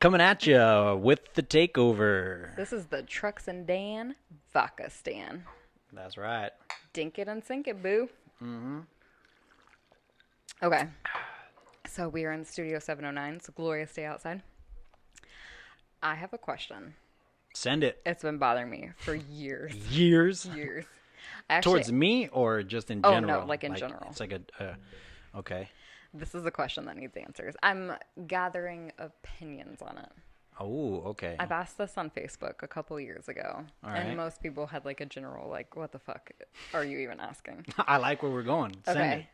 Coming at you with the takeover. This is the Trux and Dan Vodka Stan. That's right. Dink it and sink it, boo. Okay. So we are in Studio 709. It's a glorious day outside. I have a question. Send it. It's been bothering me for years. Years? Years. Towards me or just in general? Oh, no, like in general. It's like okay. This is a question that needs answers. I'm gathering opinions on it. Oh, okay. I've asked this on Facebook a couple years ago. All and right. most people had like a general, like, what the fuck are you even asking? I like where we're going. Send Okay.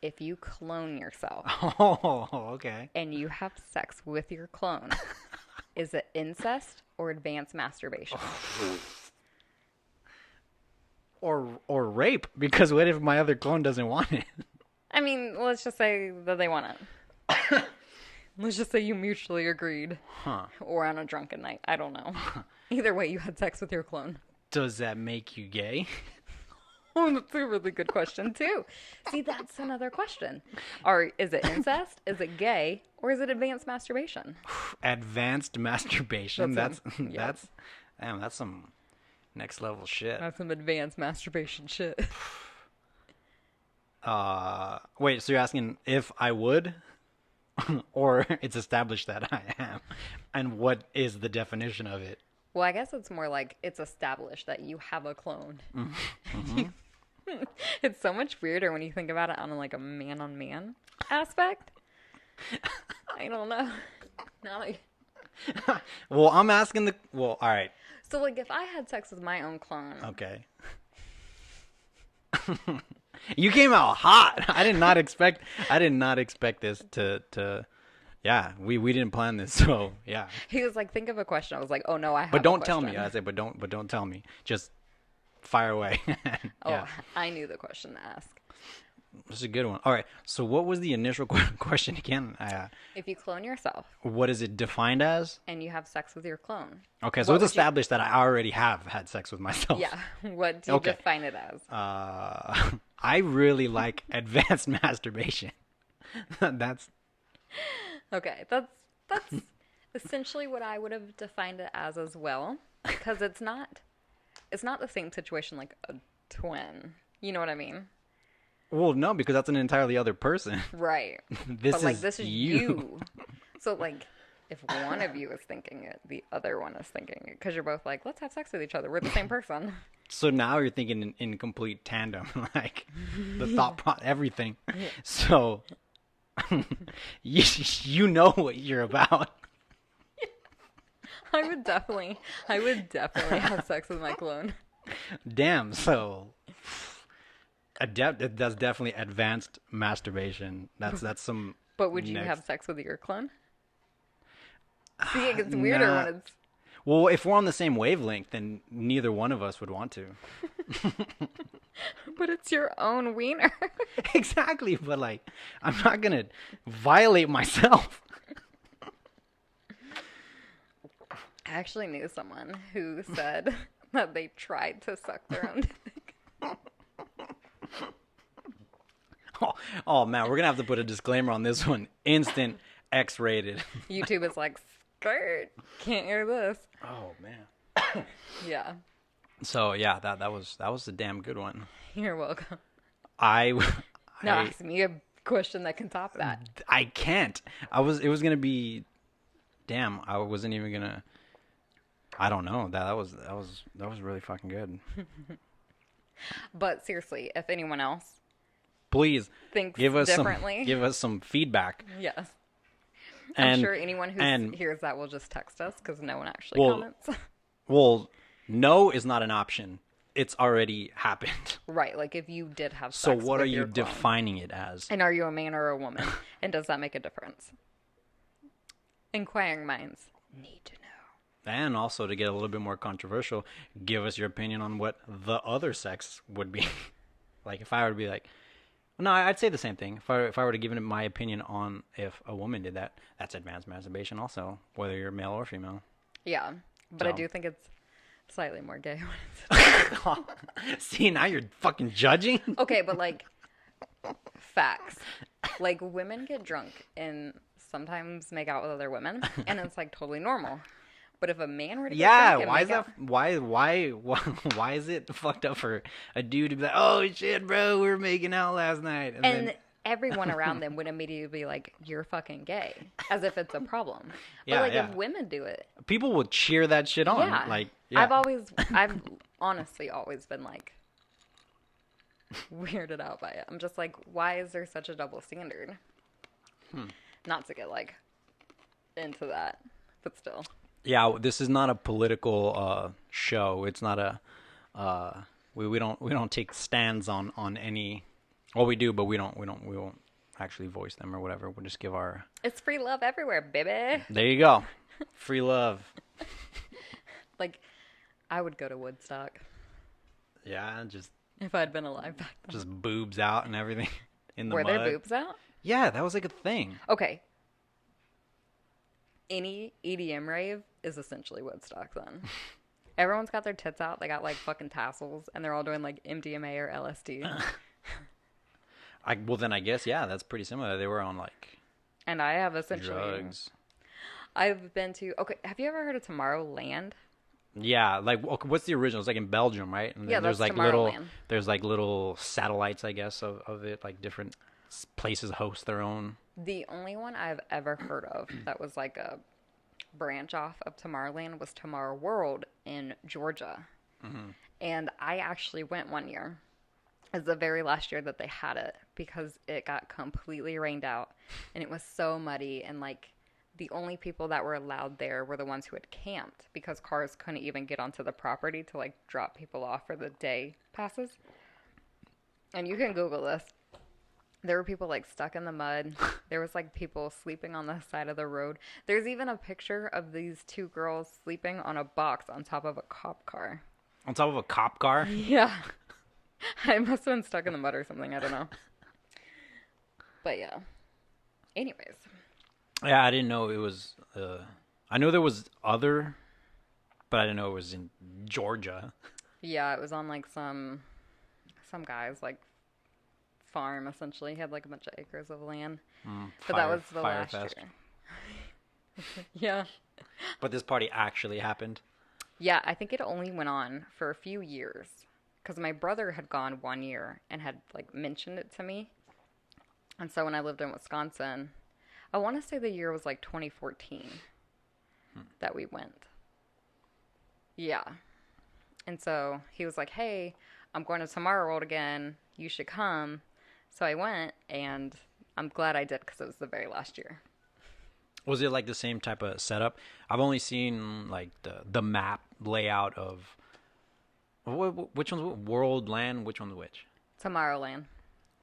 If you clone yourself it. Oh, okay. and you have sex with your clone, is it incest or advanced masturbation? Or rape, because what if my other clone doesn't want it? I mean, let's just say that they want it. Let's just say you mutually agreed. Huh. Or on a drunken night. I don't know. Either way, you had sex with your clone. Does that make you gay? Oh, that's a really good question, too. See, that's another question. Is it incest? Is it gay? Or is it advanced masturbation? Advanced masturbation. That's yeah. that's some next level shit. That's some advanced masturbation shit. Wait, so you're asking if I would? Or it's established that I am? And what is the definition of it? Well, I guess it's more like it's established that you have a clone. Mm-hmm. It's so much weirder when you think about it on like a man-on-man aspect. I don't know. Not like... Well, I'm asking all right. So, like, if I had sex with my own clone... Okay. You came out hot. I did not expect this to yeah, we didn't plan this, so yeah. He was like, think of a question. I was like, oh no, I have But don't a tell question. me. I said, but don't tell me. Just fire away. Oh, Yeah. I knew the question to ask. This is a good one. All right. So what was the initial question again? If you clone yourself What is it defined as? and you have sex with your clone. Okay, so What it's would you- established that I already have had sex with myself. Yeah. What do you Okay. define it as? I really like advanced masturbation. That's Okay, that's essentially what I would have defined it as well, because it's not the same situation like a twin. You know what I mean? well, no, because that's an entirely other person. Right. This But like is this is you. So like if one of you is thinking it, the other one is thinking it, because you're both like, let's have sex with each other. We're the same person. So now you're thinking in complete tandem, like the thought everything. So you know what you're about. I would definitely have sex with my clone. Damn. So that's definitely advanced masturbation. That's some. But would you next- have sex with your clone? See, it gets weirder Nah. when it's... Well, if we're on the same wavelength, then neither one of us would want to. But it's your own wiener. Exactly, but like, I'm not gonna violate myself. I actually knew someone who said that they tried to suck their own dick. Oh man, we're gonna have to put a disclaimer on this one. Instant X-rated. YouTube is like, skirt, can't hear this. Oh man. Yeah, So yeah, that was a damn good one. you're welcome. I Now ask me a question that can top that. I can't. It was gonna be. Damn, I wasn't even gonna. I don't know. That was really fucking good. But seriously, if anyone else Please thinks give us differently, some feedback. yes. And, I'm sure anyone who and hears that will just text us because no one actually Well- comments. well, no is not an option. It's already happened. Right, like if you did have So sex what with are you your clone. defining it as? And are you a man or a woman? And does that make a difference? Inquiring minds need to know. And also, to get a little bit more controversial, give us your opinion on what the other sex would be. Like, if I were to be like, no, I'd say the same thing. If I were to give it my opinion on if a woman did that, that's advanced masturbation also, whether you're male or female. Yeah, but I So. do think it's slightly more gay when it's... See, now you're fucking judging? Okay, but like, facts. Like, women get drunk in sometimes make out with other women, and it's like totally normal. But if a man were to get Yeah, drunk and why is make that? out, Why is it fucked up for a dude to be like, "Oh shit, bro, we were making out last night," and and then everyone around them would immediately be like, "You're fucking gay," as if it's a problem. But yeah, like yeah, if women do it, people will cheer that shit on. yeah. Like, yeah, I've honestly always been like weirded out by it. I'm just like, why is there such a double standard? Not to get like into that, but still. yeah. This is not a political show. It's not a we don't take stands on any. Well, we do, but we won't actually voice them or whatever. We'll just give our. It's free love everywhere, baby. There you go, free love. Like, I would go to Woodstock Yeah, just if I'd been alive back then. just boobs out and everything in the Were mud. there boobs out? Yeah, that was like a thing. Okay. Any EDM rave is essentially Woodstock then. Everyone's got their tits out. They got like fucking tassels, and they're all doing like MDMA or LSD. Well, then I guess yeah, that's pretty similar. They were on like And I have essentially. drugs. I've been to. Okay, have you ever heard of Tomorrowland? Yeah, like okay, what's the original? It's like in Belgium, right? And Yeah, then there's that's like little Tomorrowland. there's like little satellites, I guess, of it. Like different places host their own. The only one I've ever heard of that was like a branch off of Tomorrowland was Tomorrow World in Georgia. And I actually went one year. It was the very last year that they had it because it got completely rained out and it was so muddy, and like the only people that were allowed there were the ones who had camped because cars couldn't even get onto the property to like drop people off for the day passes. And you can Google this. There were people like stuck in the mud. There was like people sleeping on the side of the road. There's even a picture of these two girls sleeping on a box on top of a cop car. On top of a cop car. Yeah. I must have been stuck in the mud or something. I don't know. But yeah. Anyways. Yeah, I didn't know it was. I know there was other, but I didn't know it was in Georgia. Yeah, it was on like some guy's like farm essentially. He had like a bunch of acres of land. But that was the last year. Yeah. But this party actually happened. Yeah, I think it only went on for a few years because my brother had gone one year and had like mentioned it to me. And so when I lived in Wisconsin, I want to say the year was like 2014 that we went. Yeah. And so he was like, "Hey, I'm going to Tomorrow World again. You should come." So I went, and I'm glad I did because it was the very last year. Was it like the same type of setup? I've only seen like the map layout of which one's World Land, which one's which? Tomorrowland.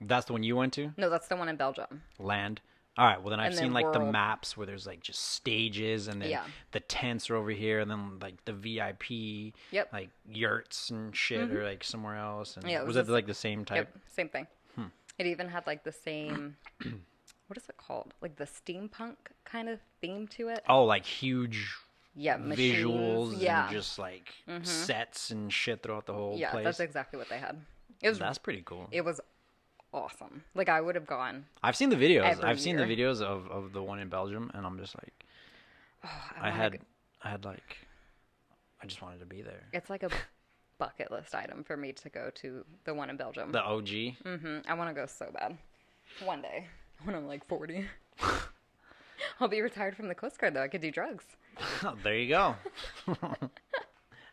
That's the one you went to? No, that's the one in Belgium. Land. All right, well then I've And then seen like the World. maps where there's like just stages and then Yeah. the tents are over here and then like the VIP Yep. like yurts and shit are like somewhere else. And Yeah, it was was it like the same type? Yep, same thing. It even had like the same, what is it called? Like the steampunk kind of theme to it. Oh, like huge Yeah, machines. visuals Yeah, and just like sets and shit throughout the whole yeah, place. that's exactly what they had. It was That's pretty cool. it was awesome. Like I would have gone. I've seen the videos. every I've seen the year. videos of the one in Belgium, and I'm just like, I wanna had, go- I just wanted to be there. It's like a bucket list item for me to go to the one in Belgium. The OG. I want to go so bad. One day when I'm like 40. I'll be retired from the Coast Guard though. I could do drugs. There you go.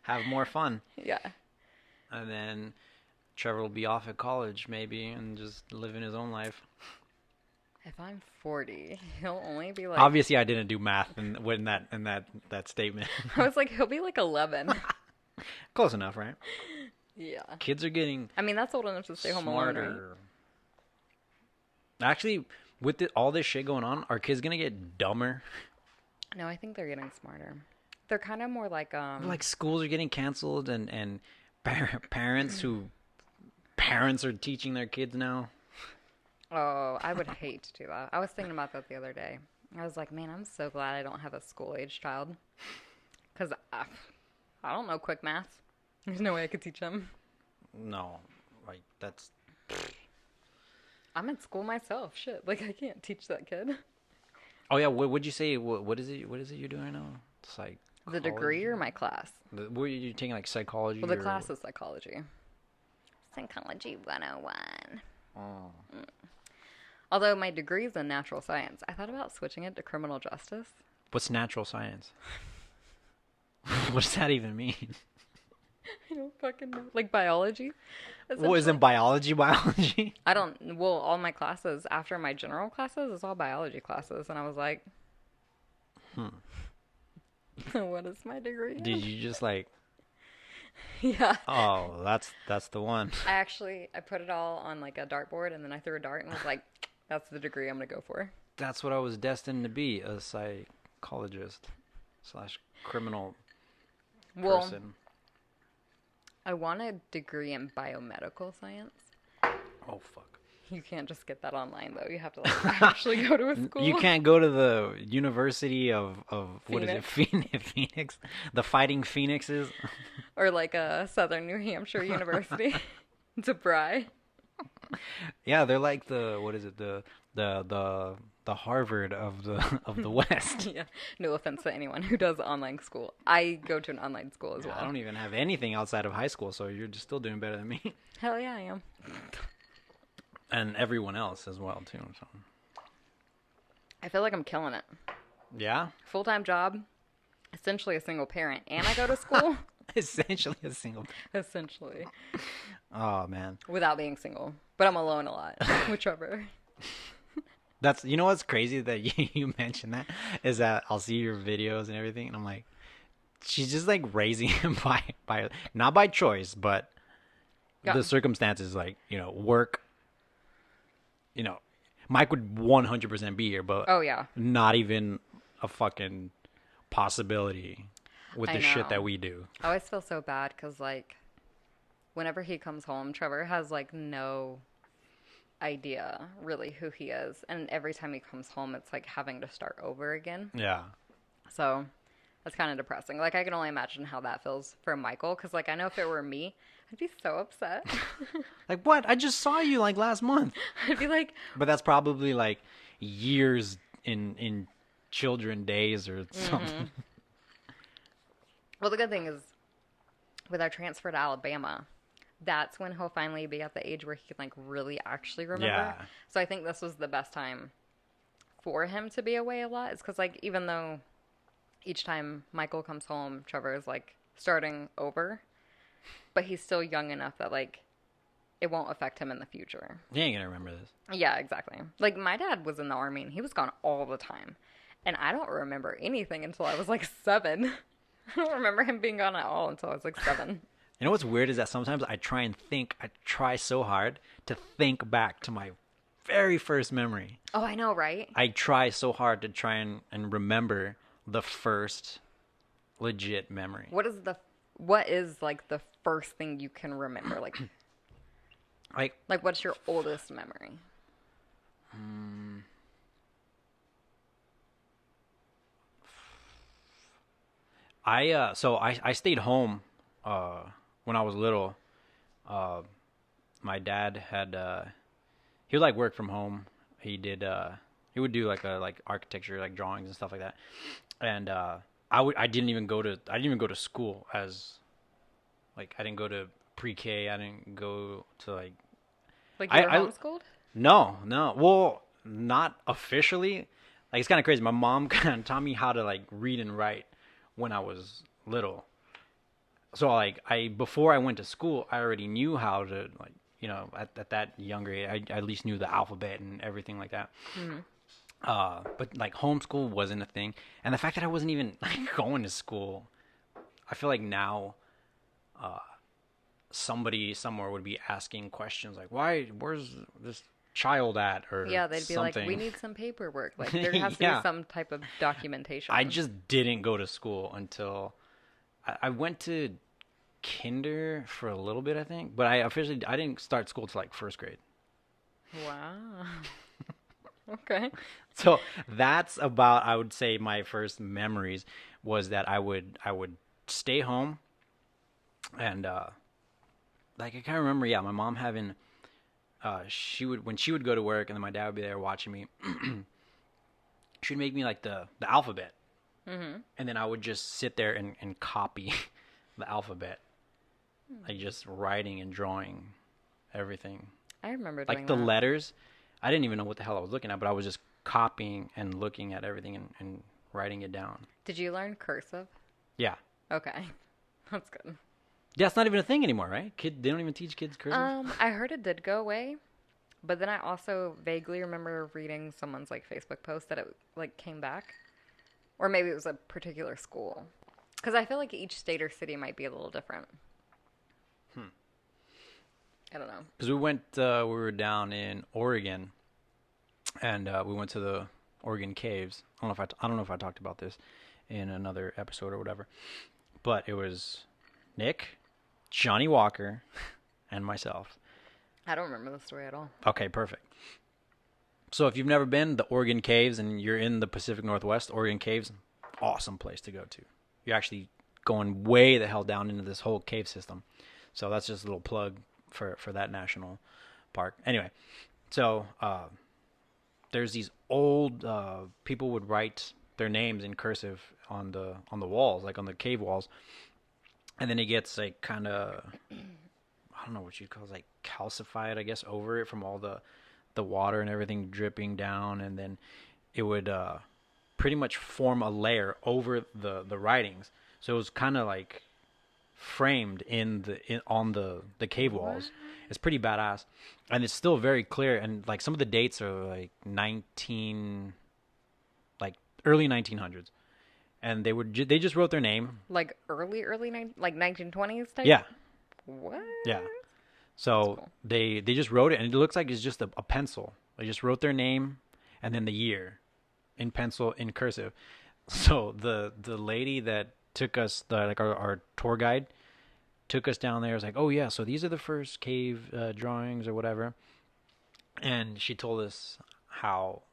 Have more fun, Yeah. and then Trevor will be off at college maybe and just living his own life. If I'm 40, he'll only be like. Obviously, I didn't do math in that statement. I was like, he'll be like 11. Close enough, right? Yeah. Kids are getting I mean, that's old enough to stay home alone. Right? smarter. Actually, with all this shit going on, are kids gonna get dumber? No, I think they're getting smarter. They're kind of more like Like schools are getting canceled, and parents are teaching their kids now. Oh, I would hate to do that. I was thinking about that the other day. I was like, man, I'm so glad I don't have a school-age child. Because I don't know quick math. There's no way I could teach them. No, like that's I'm in school myself. Shit, like I can't teach that kid. Oh yeah, what would you say? What is it? What is it you're doing now? The degree Psychology. or my class? Were you taking like psychology Well, the or? class is psychology. Psychology 101. Oh. Although my degree is in natural science, I thought about switching it to criminal justice. What's natural science? What does that even mean? I don't fucking know. Like biology? What isn't Essentially. biology? Biology? I don't, well, all my classes, after my general classes, is all biology classes. And I was like, what is my degree in? Did you just like? Yeah. Oh, that's the one. I put it all on like a dartboard and then I threw a dart and was like, that's the degree I'm going to go for. That's what I was destined to be, a psychologist slash criminal Well, person. I want a degree in biomedical science. Oh fuck. You can't just get that online though. You have to like actually go to a school. You can't go to the University of what is it? Phoenix, the Fighting Phoenixes. Or like a Southern New Hampshire University to Bry. Yeah, they're like the what is it? The Harvard of the West. Yeah. No offense to anyone who does online school. I go to an online school as well. I don't even have anything outside of high school, so you're just still doing better than me. Hell yeah, I am. And everyone else as well too. So. I feel like I'm killing it. Yeah, Full-time job, essentially a single parent, and I go to school. essentially a single. Essentially. Oh man, Without being single. But I'm alone a lot. With Trevor. that's what's crazy that you mentioned that is that I'll see your videos and everything, and I'm like, she's just like raising him by not by choice, but Yeah. the circumstances, like work. Mike would 100% be here, but Oh, yeah. not even a fucking possibility with I the shit know. that we do. I always feel so bad because, like, whenever he comes home, Trevor has, like, no idea really who he is. And every time he comes home, it's like having to start over again. Yeah. So that's kind of depressing. Like, I can only imagine how that feels for Michael because, like, I know if it were me, I'd be so upset. Like, what? I just saw you like last month. I'd be like, But that's probably like years in children days or something. well, the good thing is with our transfer to Alabama, that's when he'll finally be at the age where he can, like, really actually remember. Yeah. So I think this was the best time for him to be away a lot. It's because, like, even though each time Michael comes home, Trevor is, like, starting over, but he's still young enough that, like, it won't affect him in the future. You ain't gonna remember this. Yeah, exactly. Like, my dad was in the Army, and he was gone all the time. And I don't remember anything until I was, like, 7. I don't remember him being gone at all until I was, like, 7. You know what's weird is that sometimes I try so hard to think back to my very first memory. Oh, I know, right? I try so hard to try and remember the first legit memory. What is like the first thing you can remember? Like what's your oldest memory? I stayed home when I was little. My dad had he would like work from home. He would do like architecture, like drawings and stuff like that. And I didn't even go to school as like I didn't go to pre-K. I didn't go to Like you were I homeschooled? no. Well, not officially. Like it's kind of crazy. My mom kind of taught me how to like read and write when I was little. So like before I went to school, I already knew how to like at that younger age, I at least knew the alphabet and everything like that. But like homeschool wasn't a thing, and the fact that I wasn't even like going to school, I feel like now, somebody somewhere would be asking questions like, where's this child at, or Yeah, they'd be something. like, we need some paperwork. Like there has to Yeah. be some type of documentation. I just didn't go to school until I went to kinder for a little bit, I think, but I didn't start school till like first grade. Wow. Okay. So that's about, I would say, my first memories was that I would stay home, and like I kind of remember, yeah, my mom having when she would go to work, and then my dad would be there watching me. she'd make me like the alphabet, Mm-hmm. and then I would just sit there and copy the alphabet, like just writing and drawing everything. I remember Like doing the that. letters, I didn't even know what the hell I was looking at, but I was just copying and looking at everything and writing it down. Did you learn cursive? Yeah. Okay. That's good. Yeah, it's not even a thing anymore, right? They don't even teach kids cursive. I heard it did go away, but then I also vaguely remember reading someone's like Facebook post that it like came back, or maybe it was a particular school, because I feel like each state or city might be a little different. I don't know. Because we were down in Oregon, and we went to the Oregon caves. I don't know if I talked about this in another episode or whatever, but it was Nick, Johnny Walker, and myself. I don't remember the story at all. Okay, perfect. So if you've never been, the Oregon caves, and you're in the Pacific Northwest, Oregon caves, awesome place to go to. You're actually going way the hell down into this whole cave system. So that's just a little plug for that national park. Anyway, so there's these old people would write their names in cursive on the walls, like on the cave walls, and then it gets like kind of, I don't know what you'd call it, like calcified, I guess, over it from all the water and everything dripping down, and then it would pretty much form a layer over the writings. So it was kind of like framed on the cave walls. What? It's pretty badass, and it's still very clear. And like some of the dates are like early 1900s, and they just wrote their name. Like like 1920s type? Yeah, What? yeah. So cool. they just wrote it, and it looks like it's just a pencil. They just wrote their name and then the year in pencil in cursive. So the lady that took us, our tour guide, took us down there. Was like, oh yeah, so these are the first cave drawings or whatever, and she told us how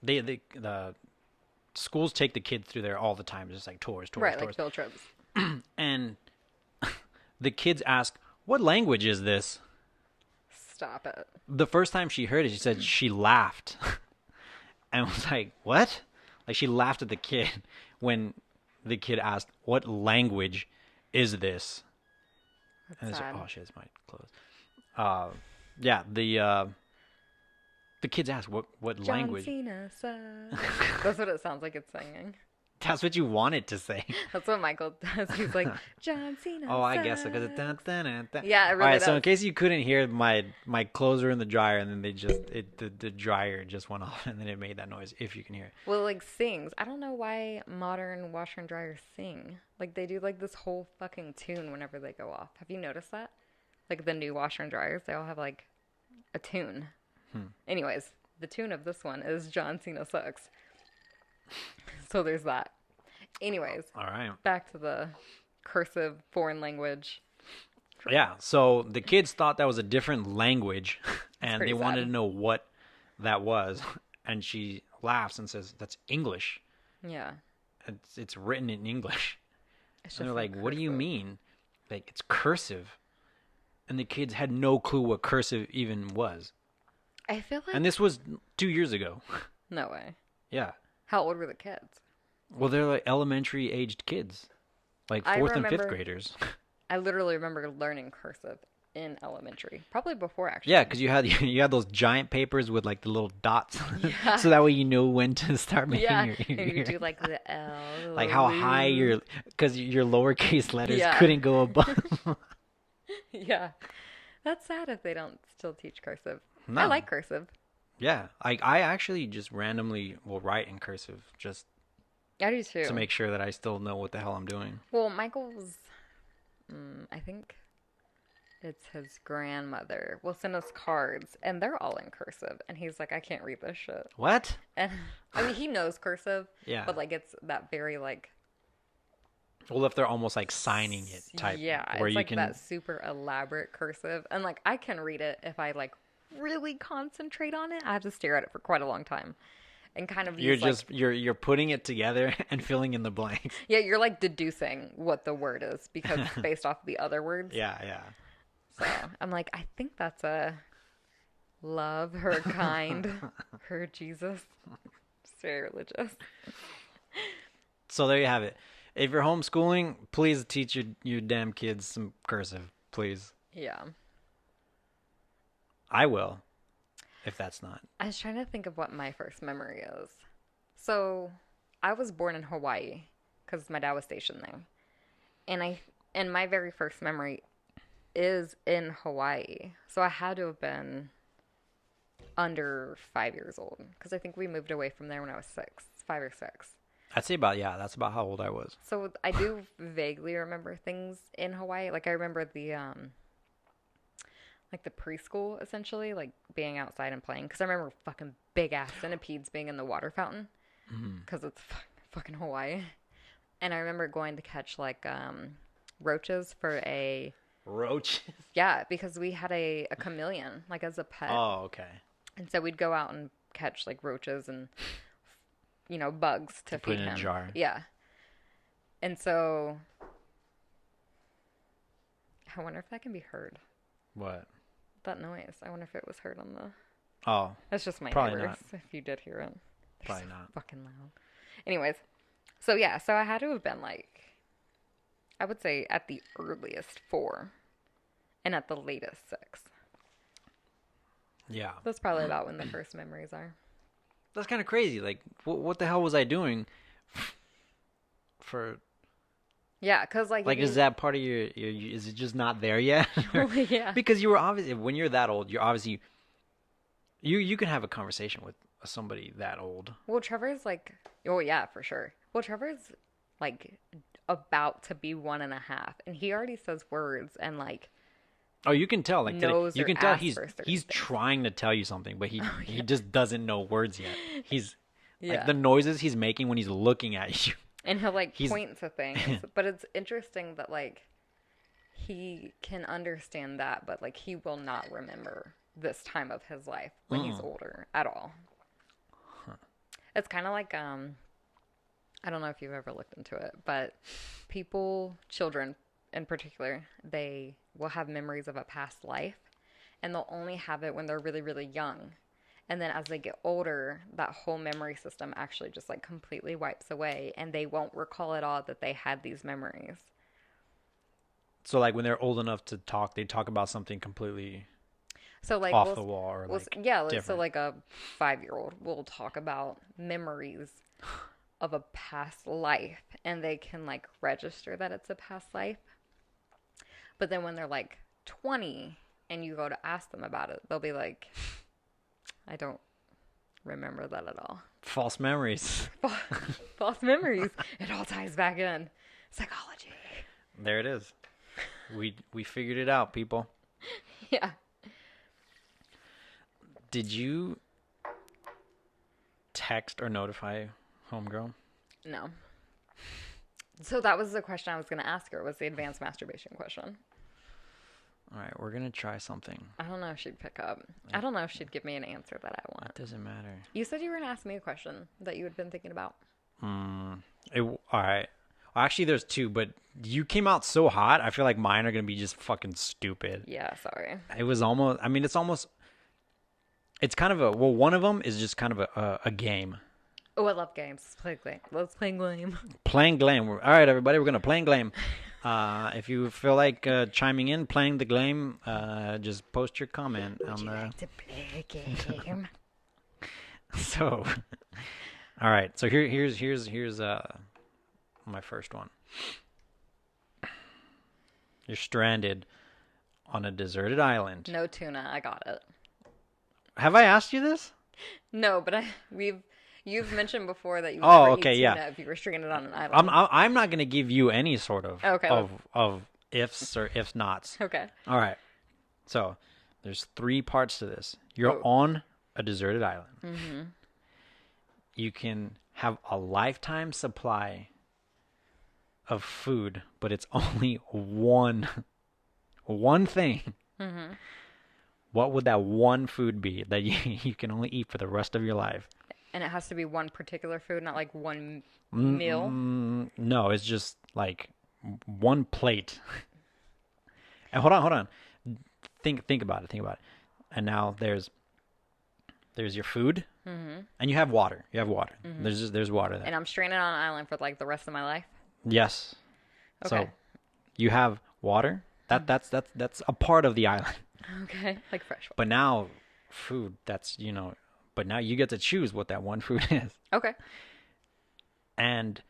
the schools take the kids through there all the time, just like tours, Right, tours. like field trips. And the kids ask, "What language is this?" Stop it. The first time she heard it, she said she laughed and was like, "What?" Like she laughed at the kid when the kid asked, "What language is this?" And it's like, Sad. oh shit, it's my clothes. Yeah, the kids asked what John language. Cena sucks. That's what it sounds like it's singing. That's what you wanted to say. That's what Michael does. He's like, John Cena Oh, I guess so, because sucks. it's dun, dun, dun, dun. Yeah, it really All right, so in does. case you couldn't hear, my clothes were in the dryer, and then the dryer just went off, and then it made that noise. If you can hear it. Well, it, like sings. I don't know why modern washer and dryers sing. Like they do like this whole fucking tune whenever they go off. Have you noticed that? Like the new washer and dryers, they all have like a tune. Anyways, the tune of this one is John Cena sucks. So there's that. Anyways, All right. back to the cursive foreign language. Yeah, so the kids thought that was a different language, and pretty they wanted sad. to know what that was. And she laughs and says, "That's English. Yeah. It's written in English." It's And they're just like, "What do you cursive. mean?" Like, it's cursive. And the kids had no clue what cursive even was. I feel like And this was 2 years ago. no way. Yeah. How old were the kids? Well, they're like elementary aged kids, like I fourth and fifth remember- graders. I literally remember learning cursive in elementary, probably before actually. Yeah, because you had those giant papers with like the little dots, Yeah. so that way you know when to start making Yeah, your and you do like the L. like how high because your lowercase letters Yeah. couldn't go above. Yeah, that's sad if they don't still teach cursive. I No. like cursive. Yeah, I actually just randomly will write in cursive just I do too. to make sure that I still know what the hell I'm doing. Well, Michael's, I think it's his grandmother will send us cards, and they're all in cursive, and he's like, I can't read this shit. What? And I mean, he knows cursive, Yeah. but like it's that very like Well, if they're almost like signing it type, yeah, where it's you like can. that super elaborate cursive, and like I can read it if I like really concentrate on it. I have to stare at it for quite a long time, and kind of You're use, like, just you're putting it together and filling in the blanks. yeah, you're like deducing what the word is because it's based off the other words. Yeah, yeah. So I'm like, I think that's a love, her kind, her Jesus. Just very religious. So there you have it. If you're homeschooling, please teach your damn kids some cursive, please. Yeah. I will, if that's not. I was trying to think of what my first memory is. So, I was born in Hawaii because my dad was stationed there. And my very first memory is in Hawaii. So I had to have been under 5 years old because I think we moved away from there when I was 5 or 6. I'd say that's about how old I was. So I do vaguely remember things in Hawaii. Like I remember the preschool essentially, like being outside and playing. Because I remember fucking big ass centipedes being in the water fountain because it's fucking Hawaii. And I remember going to catch like roaches for a roaches. Yeah, because we had a chameleon like as a pet. Oh, okay. And so we'd go out and catch like roaches and bugs to feed put in him. A jar. Yeah. And so I wonder if that can be heard. What? That noise. I wonder if it was heard on the. Oh. That's just my probably neighbors. Not. If you did hear it. They're probably so not. Fucking loud. Anyways, so yeah, so I had to have been like, I would say at the earliest 4, and at the latest 6. Yeah. That's probably about when the first memories are. That's kind of crazy. Like, what the hell was I doing? For. Yeah, because like is that part of your is it just not there yet? Yeah. Because you were obviously, when you're that old, you're obviously, you can have a conversation with somebody that old. Well, Trevor's like, oh yeah, for sure. Well, Trevor's like about to be 1.5, and he already says words and like. Oh, you can tell. Like knows you or can tell asks for certain he's things. trying to tell you something, but he just doesn't know words yet. He's Yeah. like the noises he's making when he's looking at you. And he'll like point to things. But it's interesting that like he can understand that, but like he will not remember this time of his life when he's older at all. Huh. It's kind of like I don't know if you've ever looked into it, but children in particular, they will have memories of a past life, and they'll only have it when they're really, really young. And then as they get older, that whole memory system actually just like completely wipes away, and they won't recall at all that they had these memories. So like when they're old enough to talk, they talk about something completely So like off the wall or so different. like a 5-year-old will talk about memories of a past life, and they can like register that it's a past life. But then when they're like 20 and you go to ask them about it, they'll be like, I don't remember that at all. False memories. False memories. It all ties back in. Psychology. There it is. We figured it out, people. Yeah. Did you text or notify homegirl? No. So that was the question I was going to ask her, was the advanced masturbation question. All right, we're going to try something. I don't know if she'd pick up. I don't know if she'd give me an answer that I want. It doesn't matter. You said you were going to ask me a question that you had been thinking about. All right. Actually, there's 2, but you came out so hot, I feel like mine are going to be just fucking stupid. Yeah, sorry. It was almost, I mean, it's kind of one of them is just kind of a game. Oh, I love games. Let's play game. Playing game. All right, everybody, we're going to play game. If you feel like chiming in, playing the game, just post your comment Would on you the. like to play a game? So, all right. So here's my first one. You're stranded on a deserted island. No tuna. I got it. Have I asked you this? No, but you've mentioned before that you would Oh, never okay, eat yeah. tuna if you were stranded on an island. I'm not going to give you any sort of Okay, of ifs or if nots. Okay. All right. So there's 3 parts to this. You're on a deserted island. Mm-hmm. You can have a lifetime supply of food, but it's only one thing. Mm-hmm. What would that one food be that you can only eat for the rest of your life? And it has to be one particular food, not like one meal? No, it's just like one plate. And hold on. Think about it. And now there's your food, And you have water. You have water. There's water there. And I'm stranded on an island for like the rest of my life. Yes. Okay. So you have water. That's a part of the island. Okay. Like fresh water. But now food, but now you get to choose what that one food is. Okay. And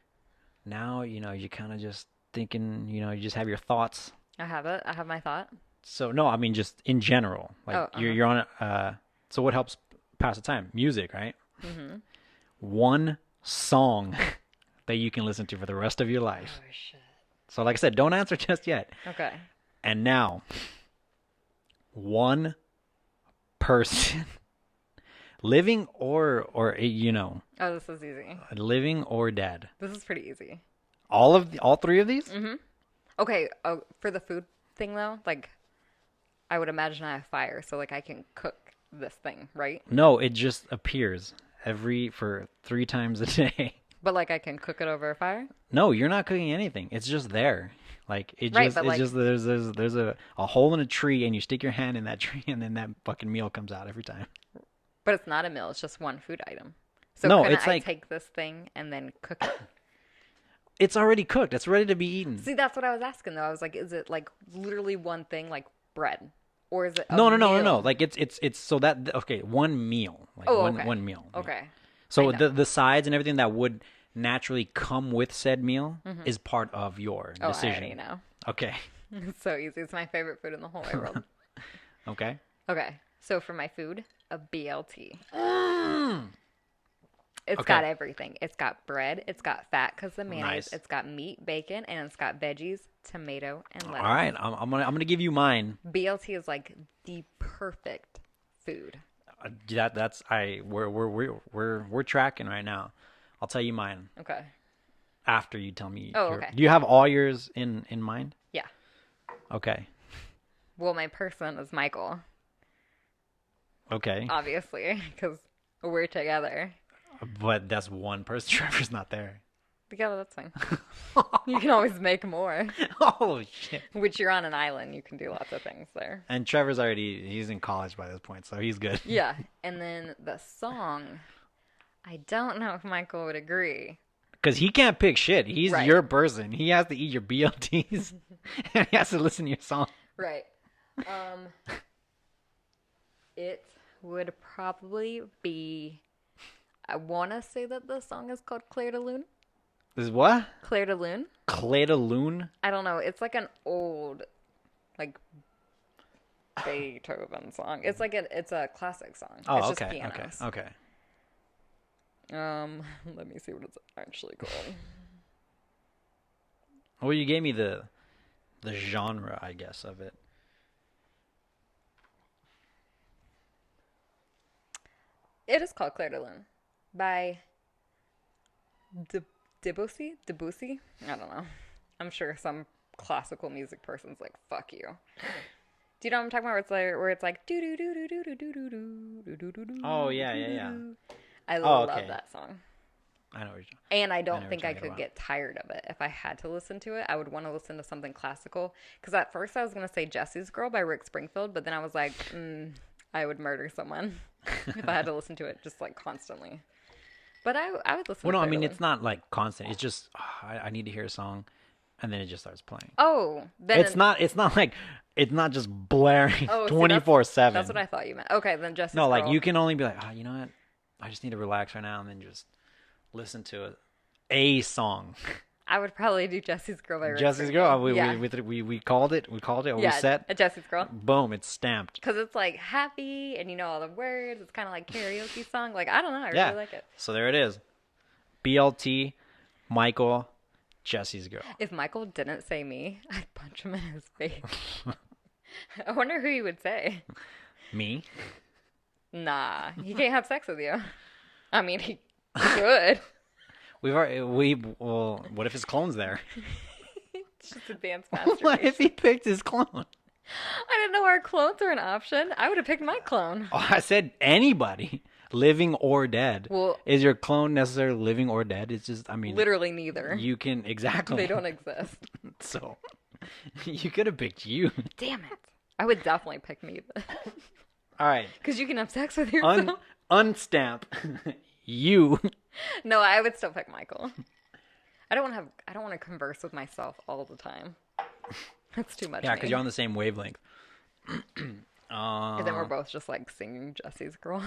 now, you're kind of just thinking, you just have your thoughts. I have it. I have my thought. So no, I mean just in general. Like you're on so what helps pass the time? Music, right? One song that you can listen to for the rest of your life. Oh shit. So like I said, don't answer just yet. Okay. And now one person living or Oh, this is easy. living or dead. This is pretty easy. All three of these? Okay, for the food thing though, like I would imagine I have fire, so like I can cook this thing, right? No, it just appears for 3 times a day. But like I can cook it over a fire? No, you're not cooking anything. It's just there. Like Right, but, like- just there's a hole in a tree and you stick your hand in that tree and then that fucking meal comes out every time. But it's not a meal, it's just one food item. So No, couldn't it's I like- take this thing and then cook it? It's already cooked. It's ready to be eaten. See, that's what I was asking though. I was like, is it like literally one thing like bread? Or is it a No. meal? Like it's so that okay, one meal. Like okay. one meal. Okay. So I know. the sides and everything that would naturally come with said meal is part of your Oh, I decision. already know. Okay. It's so easy. It's my favorite food in the whole wide world. Okay. Okay. So for my food, a BLT. It's Okay. got everything. It's got bread. It's got fat because the mayonnaise. Nice. It's got meat, bacon, and it's got veggies, tomato, and lettuce. All right. I'm gonna give you mine. BLT is like the perfect food. We're tracking right now. I'll tell you mine Okay. after you tell me. Oh, okay. Do you have all yours in mind? Yeah. Okay. Well, my person is Michael, Okay. obviously, because we're together. But that's one person. Trevor's not there. Together, that's fine. You can always make more. Oh shit. Which you're on an island. You can do lots of things there. And he's in college by this point, so he's good. Yeah. And then the song, I don't know if Michael would agree. Because he can't pick shit. He's Right. your person. He has to eat your BLTs. And he has to listen to your song. Right. It would probably be, I want to say that the song is called Clair de Lune. This is what? Clair de Lune? Clay de Lune? I don't know. It's like an old, like, Beethoven song. It's like it's a classic song. Oh, it's okay. just Okay. pianos. Okay. Let me see what it's actually called. Well, you gave me the genre, I guess, of it. It is called Clair de Lune by Debussy? Debussy? I don't know. I'm sure some classical music person's like, fuck you. Do you know what I'm talking about? Where it's like do do do do do do do do do do do. Oh, yeah. I Oh, love okay. that song. I know what you're And I know don't what think you're I talking could about. get tired of it. If I had to listen to it, I would want to listen to something classical. Because at first I was going to say Jesse's Girl by Rick Springfield, but then I was like, I would murder someone if I had to listen to it just like constantly. But I would listen Well, to no, I Clair de mean, Lune. it's not like constant. It's just, I need to hear a song, and then it just starts playing. Oh, then It's not like, it's not just blaring Oh, see, 24/7. That's what I thought you meant. Okay, then Jesse's No, like Girl. you can only be like, you know what? I just need to relax right now, and then just listen to a song. I would probably do Jesse's Girl by Rick Jesse's Springfield. Girl. Yeah. We called it. We Yeah, set. a Jesse's Girl. Boom! It's stamped. Because it's like happy and you know all the words. It's kind of like karaoke song. Like, I don't know. I Yeah. really like it. So there it is. BLT, Michael, Jesse's Girl. If Michael didn't say me, I'd punch him in his face. I wonder who he would say. Me. Nah, he can't have sex with you. I mean, he could. Well, what if his clone's there? It's just advanced What masturbation. if he picked his clone? I didn't know our clones were an option. I would have picked my clone. Oh, I said anybody, living or dead. Well- is your clone necessarily living or dead? It's just, I mean, Literally neither. you can exactly. They don't exist. So, you could have picked you. Damn it. I would definitely pick me. All right. Because you can have sex with yourself. Unstamp you. No, I would still pick Michael. I don't want to converse with myself all the time. That's too much. Yeah, because you're on the same wavelength. And then we're both just like singing Jesse's Girl.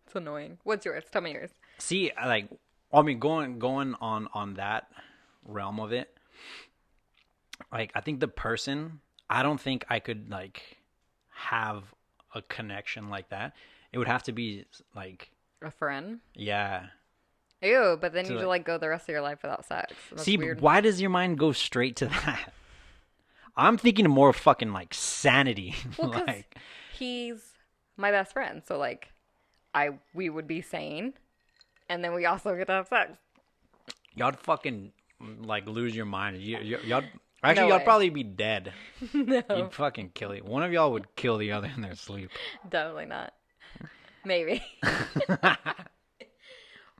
It's annoying. What's yours? Tell me yours. See, I mean, going on that realm of it, like, I think the person, I don't think I could like have a connection like that. It would have to be like, A friend? yeah. Ew, but then To, you like, like go the rest of your life without sex. That's see, weird. why does your mind go straight to that? I'm thinking of more fucking like sanity. Well, because Like, he's my best friend, so like, we would be sane, and then we also get to have sex. y'all fucking like lose your mind. Y'all actually, No y'all way. probably be dead. No, You'd fucking kill it. One of y'all would kill the other in their sleep. definitely not. Maybe.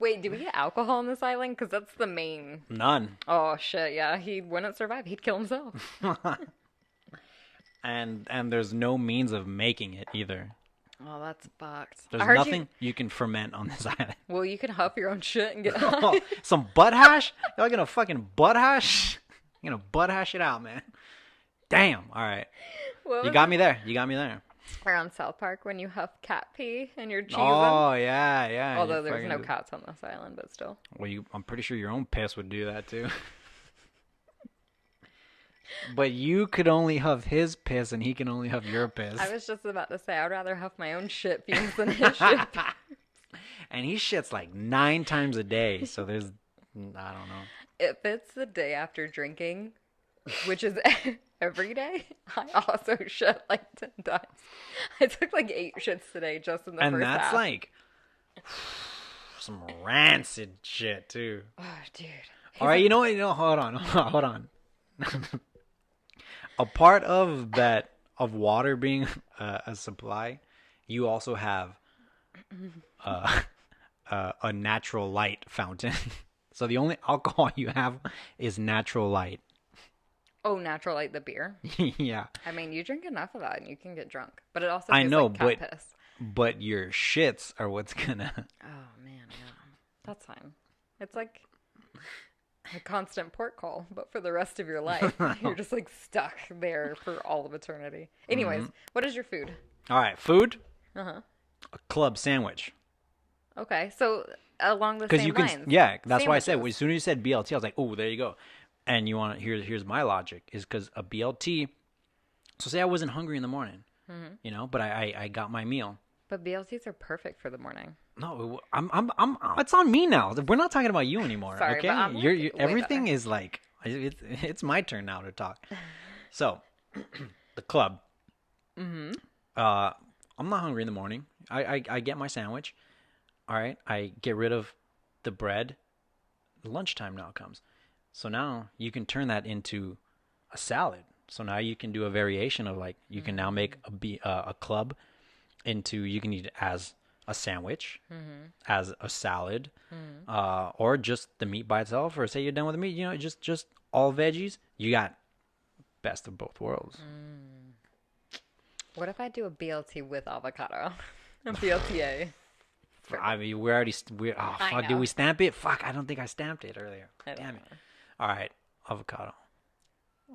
Wait, do we get alcohol on this island? Because that's the main. None. Oh shit! Yeah, he wouldn't survive. He'd kill himself. And there's no means of making it either. Oh, that's fucked. I There's heard nothing you can ferment on this island. Well, you can huff your own shit and get Oh, high. some butt hash? Y'all gonna fucking butt hash? You gonna butt hash it out, man. Damn. All right. What You was got me there. You got me there. Or on South Park when you huff cat pee and you're cheesing. Oh, yeah, yeah. Although you there's fucking no do- cats on this island, but still. Well, I'm pretty sure your own piss would do that too. But you could only huff his piss, and he can only huff your piss. I was just about to say I'd rather huff my own shit fumes than his shit. And he shits like 9 times a day, so there's, I don't know. If it's the day after drinking, which is every day, I also shit like 10 times. I took like 8 shits today just in the And first that's half. like some rancid shit too. Oh, dude. All right, you know what? Hold on, hold on. A part of that of water being a supply, you also have a natural light fountain. So the only alcohol you have is natural light. Oh, natural like the beer. Yeah, I mean, you drink enough of that and you can get drunk. But it also I tastes know, like cat but piss. but your shits are what's gonna. Oh, man, yeah. That's fine. It's like a constant port call, but for the rest of your life. You're just like stuck there for all of eternity. Anyways, what is your food? All right, food. Uh-huh. A club sandwich. Okay, so along the Because same you can, lines. yeah, that's why I said sandwiches. as soon as you said BLT, I was like, oh, there you go. And you want to here's my logic is because a BLT. So say I wasn't hungry in the morning, you know, but I got my meal. But BLTs are perfect for the morning. No, I'm it's on me now. We're not talking about you anymore. Sorry, okay, but I'm, like, you're way everything better. is like it's my turn now to talk. So the club. I'm not hungry in the morning. I get my sandwich. All right, I get rid of the bread. Lunchtime now comes. So now you can turn that into a salad. So now you can do a variation of like you can now make a club into you can eat it as a sandwich, as a salad, or just the meat by itself. Or say you're done with the meat, you know, just all veggies. You got best of both worlds. What if I do a BLT with avocado? A BLTA. I mean, we oh I fuck, did know. we stamp it? Fuck, I don't think I stamped it earlier. I don't Damn it. know. All right, avocado.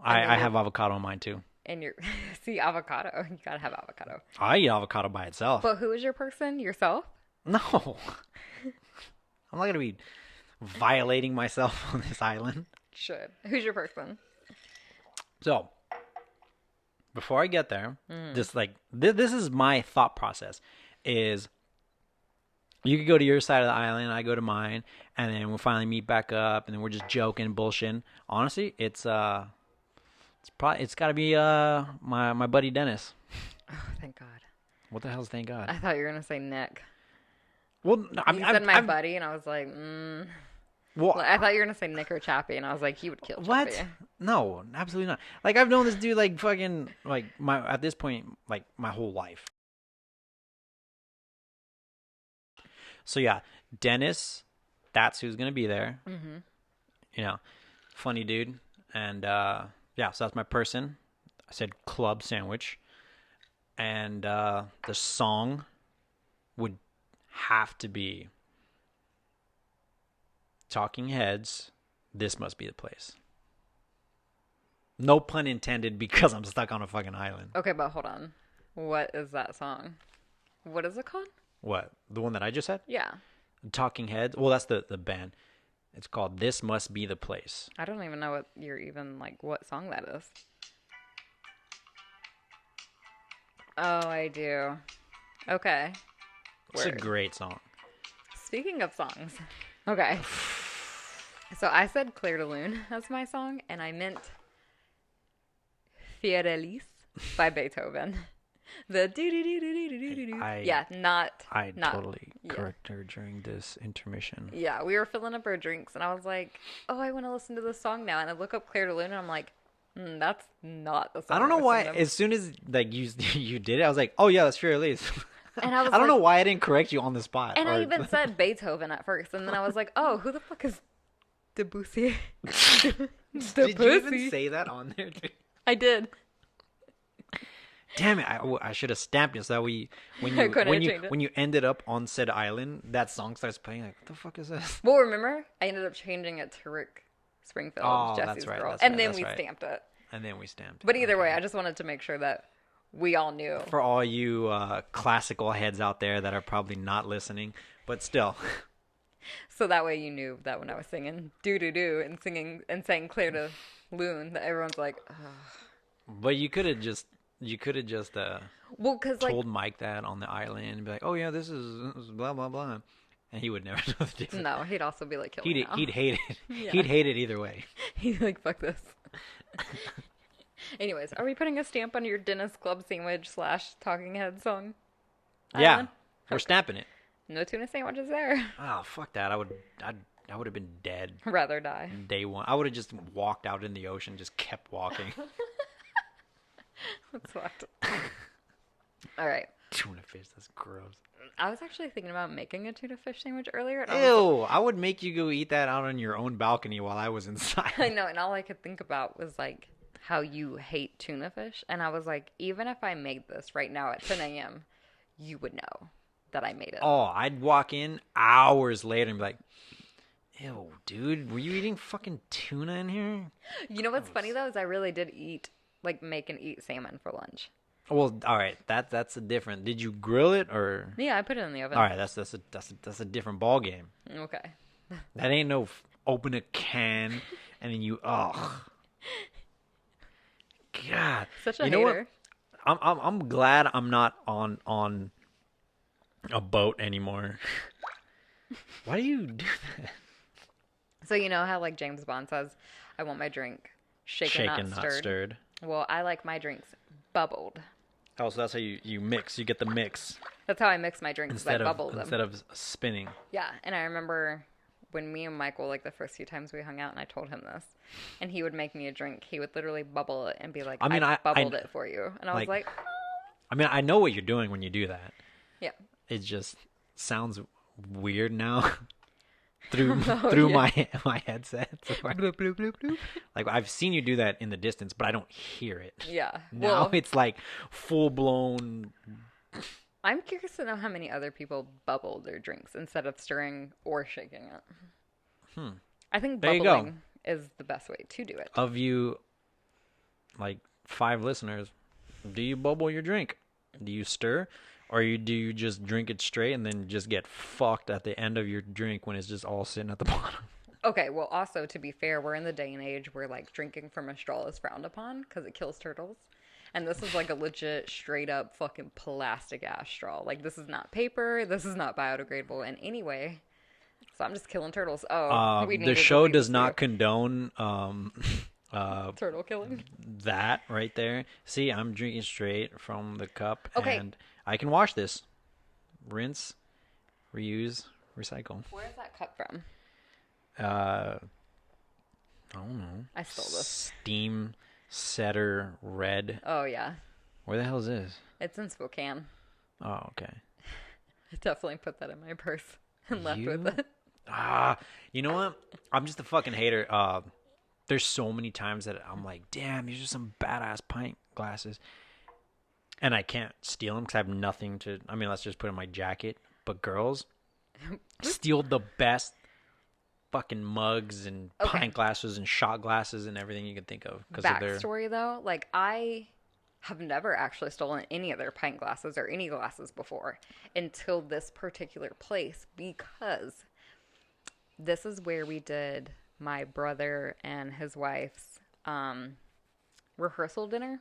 And then I have avocado on mine too. And you're see avocado. You gotta have avocado. I eat avocado by itself. But who is your person? Yourself? No. I'm not going to be violating myself on this island. Should. Who's your person? So, before I get there, just like, this is my thought process, is you could go to your side of the island, I go to mine, and then we'll finally meet back up, and then we're just joking, bullshitting. Honestly, it's got to be my buddy Dennis. Oh, thank God. What the hell's thank God? I thought you were gonna say Nick. Well, no, I You mean, said my I'm, buddy, and I was like, well, I thought you were gonna say Nick or Chappie, and I was like, he would kill Chappie. what? No, absolutely not. Like, I've known this dude like fucking like at this point like my whole life. So yeah, Dennis, that's who's gonna be there. Mm-hmm. You know, funny dude, and yeah, so that's my person. I said club sandwich, and the song would have to be Talking Heads, This Must Be the Place. No pun intended, because I'm stuck on a fucking island. Okay, but hold on. What is that song? What is it called? What? The one that I just said? Yeah. Talking Heads? Well, that's the band. It's called This Must Be the Place. I don't even know what you're even, like, what song that is. Oh, I do. Okay. It's a great song. Speaking of songs. Okay. So I said Clair de Lune as my song, and I meant Fiorellis by Beethoven. The do-do-do-do-do-do-do-do. Yeah, not. Totally correct her during this intermission. Yeah, we were filling up our drinks, and I was like, oh, I want to listen to this song now. And I look up Clair de Lune, and I'm like, that's not the song. I don't know why. As soon as like you did it, I was like, oh yeah, that's Fiorellis. And I was I don't know why I didn't correct you on the spot. And I even said Beethoven at first, and then I was like, oh, who the fuck is Debussy? Did you even say that on there? I did. Damn it! I should have stamped it so that when you ended up on said island, that song starts playing. Like, what the fuck is this? Well, remember, I ended up changing it to Rick Springfield, Jesse's that's right, Girl, that's and right, then that's we right. stamped it. And then we stamped. But either way, I just wanted to make sure that we all knew. For all you classical heads out there that are probably not listening, but still. So that way you knew that when I was singing do-do-do and saying Clair de Lune, that everyone's like, ugh. But you could have just well, cause told Mike that on the island and be like, oh yeah, this is blah blah blah, and he would never know the difference. No, he'd also be like, he'd hate it. Yeah. He'd hate it either way. He'd like, fuck this. Anyways, are we putting a stamp on your Dennis Club sandwich / Talking Head song? Yeah, Island? we're stamping it. No tuna sandwiches there. Oh fuck that! I would have been dead. Rather die. Day one, I would have just walked out in the ocean, just kept walking. That's fucked. All right. Tuna fish, that's gross. I was actually thinking about making a tuna fish sandwich earlier. Ew! I would make you go eat that out on your own balcony while I was inside. I know, and all I could think about was like how you hate tuna fish, and I was like, even if I made this right now at 10 a.m., you would know that I made it. Oh, I'd walk in hours later and be like, ew, dude, were you eating fucking tuna in here? You know what's funny though is I really did make and eat salmon for lunch. Well, all right, that's a different. Did you grill it or? Yeah, I put it in the oven. All right, that's a different ball game. Okay. That ain't no open a can and then you God. Such a you know hater. What? I'm glad I'm not on a boat anymore. Why do you do that? So you know how like James Bond says, I want my drink shaken not stirred. Well, I like my drinks bubbled. Oh, so that's how you mix. You get the mix. That's how I mix my drinks. Instead of spinning. Yeah, and I remember when me and Michael, like the first few times we hung out, and I told him this, and he would make me a drink. He would literally bubble it and be like, I bubbled it for you. And I was like, I mean, I know what you're doing when you do that. Yeah. It just sounds weird now. through my headset. Bloop, bloop, bloop, bloop. Like I've seen you do that in the distance, but I don't hear it. Yeah. Now it's like full blown. I'm curious to know how many other people bubble their drinks instead of stirring or shaking it. I think bubbling is the best way to do it. Of you, like 5 listeners, do you bubble your drink? Do you stir? Or do you just drink it straight and then just get fucked at the end of your drink when it's just all sitting at the bottom? Okay, well, also, to be fair, we're in the day and age where, like, drinking from a straw is frowned upon because it kills turtles. And this is, like, a legit, straight-up fucking plastic-ass straw. Like, this is not paper. This is not biodegradable in any way. So I'm just killing turtles. Oh, the show does not condone turtle killing. That right there. See, I'm drinking straight from the cup. Okay. And I can wash this. Rinse, reuse, recycle. Where is that cup from? I don't know. I stole this. Steam Setter Red. Oh, yeah. Where the hell is this? It's in Spokane. Oh, okay. I definitely put that in my purse and left with it. You know what? I'm just a fucking hater. There's so many times that I'm like, damn, these are some badass pint glasses. And I can't steal them because I have nothing to... I mean, let's just put in my jacket. but girls steal the best fucking mugs and pint glasses and shot glasses and everything you can think of because of their Backstory though, like I have never actually stolen any of their pint glasses or any glasses before until this particular place, because this is where we did my brother and his wife's rehearsal dinner.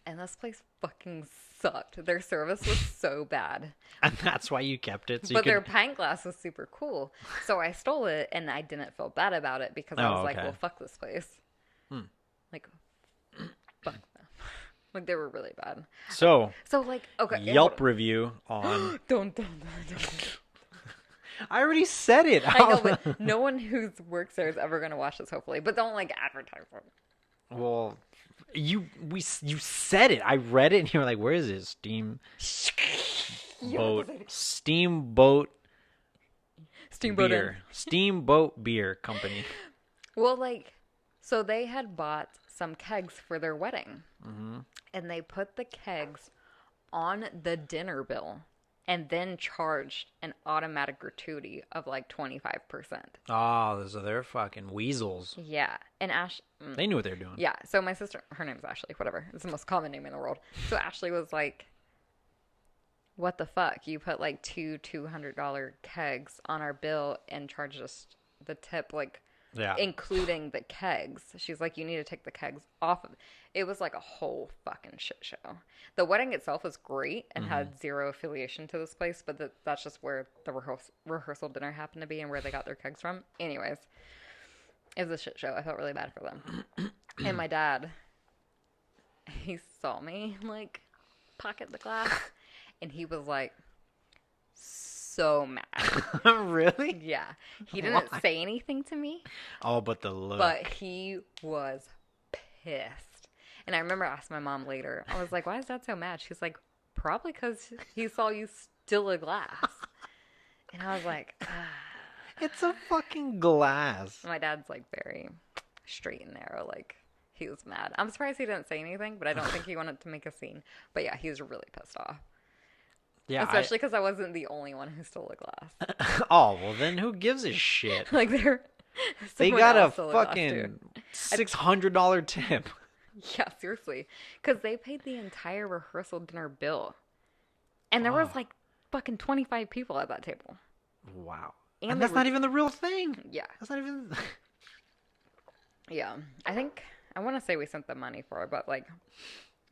And this place fucking sucked. Their service was so bad. And that's why you kept it. So but their pint glass was super cool. So I stole it, and I didn't feel bad about it because I was like, well, fuck this place. Like, fuck them. Like, they were really bad. So like, okay. Yelp review on... Don't. I already said it. I know, but no one who works there is ever going to watch this, hopefully. But don't, like, advertise it. Well... You said it. I read it, and you were like, "Where is it? Steamboat beer, Steamboat Beer Company." Well, like, so they had bought some kegs for their wedding, and they put the kegs on the dinner bill, and then charged an automatic gratuity of like 25%. Oh, so they're fucking weasels. Yeah, and they knew what they were doing. Yeah, so my sister, her name's Ashley, whatever. It's the most common name in the world. So Ashley was like, what the fuck? You put like two $200 kegs on our bill and charged us the tip, like, including the kegs. She's like, you need to take the kegs off of it. It was like a whole fucking shit show. The wedding itself was great and had zero affiliation to this place, but that's just where the rehearsal dinner happened to be and where they got their kegs from. Anyways, it was a shit show. I felt really bad for them. And my dad, he saw me, like, pocket the glass, and he was, like, so mad. Really? Yeah. He didn't say anything to me. Oh, but the look. But he was pissed. And I remember asking my mom later, I was like, why is Dad so mad? She's like, probably because he saw you steal a glass. And I was like, It's a fucking glass. My dad's like very straight and narrow. Like, he was mad. I'm surprised he didn't say anything, but I don't think he wanted to make a scene. But yeah, he was really pissed off. Yeah, especially because I wasn't the only one who stole a glass. Oh, well then who gives a shit? Like they got a fucking $600 tip. Yeah, seriously. Because they paid the entire rehearsal dinner bill. And there was like fucking 25 people at that table. Wow. And that's not even the real thing. Yeah. That's not even... Yeah. I want to say we sent the money for it, but like,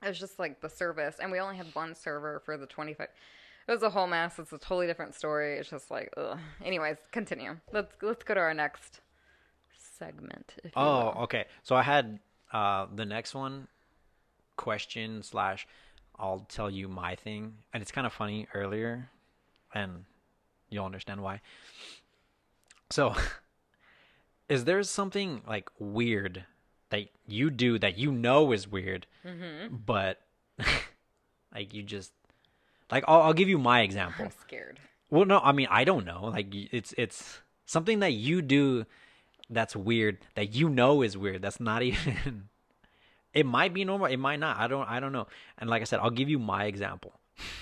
it was just like the service. And we only had one server for the 25. It was a whole mess. It's a totally different story. It's just like, ugh. Anyways, continue. Let's go to our next segment. If you will. Okay. So I had the next one, question / I'll tell you my thing. And it's kind of funny earlier, and you'll understand why. So, is there something like weird that you do that you know is weird, but like you just like I'll give you my example. I'm scared. Well, no, I mean I don't know. Like it's something that you do that's weird that you know is weird. That's not even. It might be normal. It might not. I don't know. And like I said, I'll give you my example.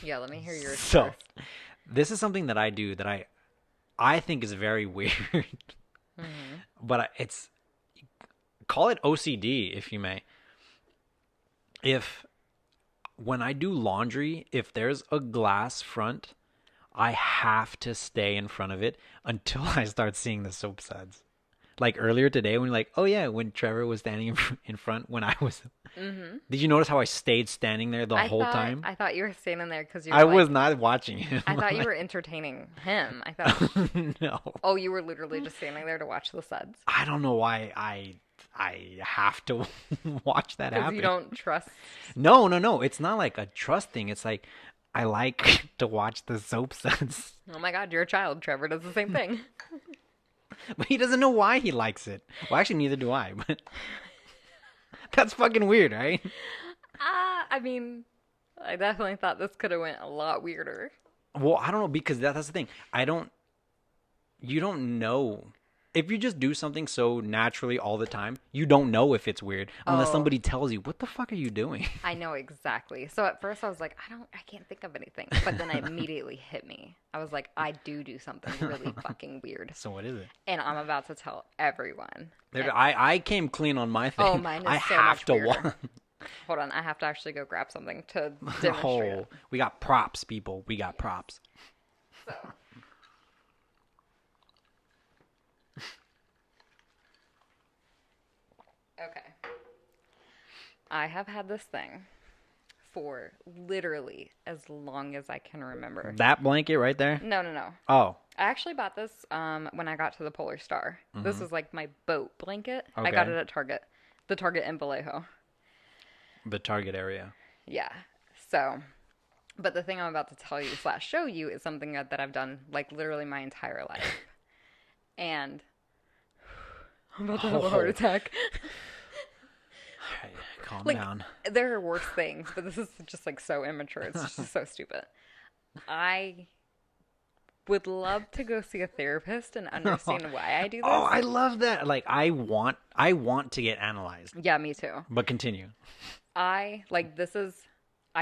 Yeah, let me hear yours So, first. This is something that I do that I think is very weird. But it's, call it OCD if you may. When I do laundry, if there's a glass front, I have to stay in front of it until I start seeing the soap suds. Like earlier today when when Trevor was standing in front when I was... Did you notice how I stayed standing there the whole time? I thought you were standing there because you were was not watching him. I thought you were entertaining him. I thought... No. Oh, you were literally just standing there to watch the suds? I don't know why I have to watch that happen. Because you don't trust... No. It's not like a trust thing. It's like I like to watch the soap suds. Oh my God, you're a child. Trevor does the same thing. But he doesn't know why he likes it. Well, actually, neither do I, but that's fucking weird, right? I mean, I definitely thought this could have went a lot weirder. Well, I don't know, because that's the thing. You don't know. if you just do something so naturally all the time, you don't know if it's weird unless somebody tells you, what the fuck are you doing? I know exactly. So at first I was like, I can't think of anything. But then it immediately hit me. I was like, I do something really fucking weird. So what is it? And I'm about to tell everyone. I came clean on my thing. Oh, mine is I so have much to weirder. Hold on, I have to actually go grab something to demonstrate it. We got props, people. We got props. So. Okay. I have had this thing for literally as long as I can remember. That blanket right there? No. Oh. I actually bought this when I got to the Polar Star. Mm-hmm. This is like my boat blanket. Okay. I got it at Target. The Target in Vallejo. The Target area. Yeah. So, but the thing I'm about to tell you / show you is something that I've done like literally my entire life. And I'm about to have a heart attack. Right, calm like, down. There are worse things, but this is just like so immature. It's just so stupid. I would love to go see a therapist and understand why I do this. Oh, I love that. Like I want to get analyzed. Yeah, me too. But continue. I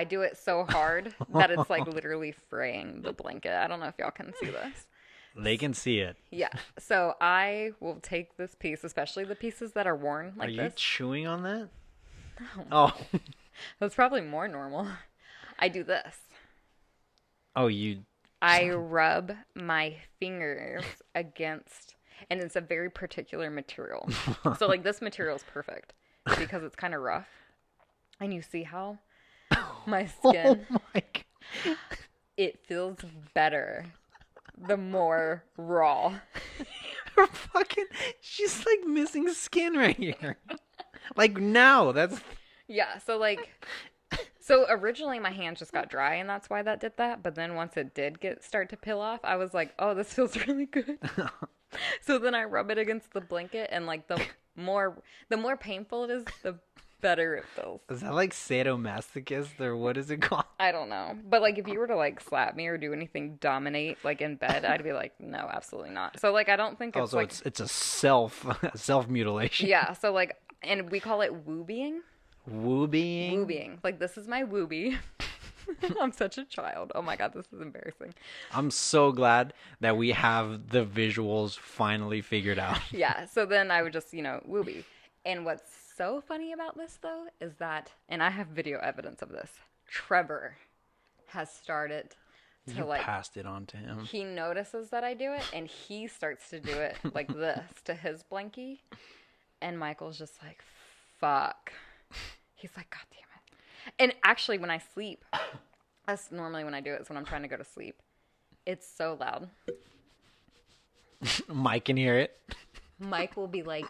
do it so hard that it's like literally fraying the blanket. I don't know if y'all can see this. They can see it. Yeah. So I will take this piece, especially the pieces that are worn like this. Are you chewing on that? No. Oh. That's probably more normal. I do this. Oh, you... I rub my fingers against, and it's a very particular material. So like this material is perfect because it's kind of rough. And you see how my skin, oh my God. It feels better the more raw. Her fucking, she's like missing skin right here. Like now, that's... Yeah, so originally my hands just got dry and that's why that did that. But then once it did start to peel off, I was like, oh, this feels really good. So then I rub it against the blanket and like the more painful it is, the better it feels. Is that like sadomasochist or what is it called? I don't know. But like if you were to like slap me or do anything dominate like in bed, I'd be like, no, absolutely not. So like I don't think it's like... it's a self mutilation. Yeah, so like, and we call it woobying. Woobying? Woobying. Like this is my woobie. I'm such a child. Oh my God, this is embarrassing. I'm so glad that we have the visuals finally figured out. Yeah, so then I would just, woobie. And what's so funny about this, though, is that, and I have video evidence of this, Trevor has started to passed it on to him. He notices that I do it, and he starts to do it like this to his blankie. And Michael's just like, fuck. He's like, God damn it. And actually, when I sleep, that's normally when I do it, is when I'm trying to go to sleep. It's so loud. Mike can hear it. Mike will be like,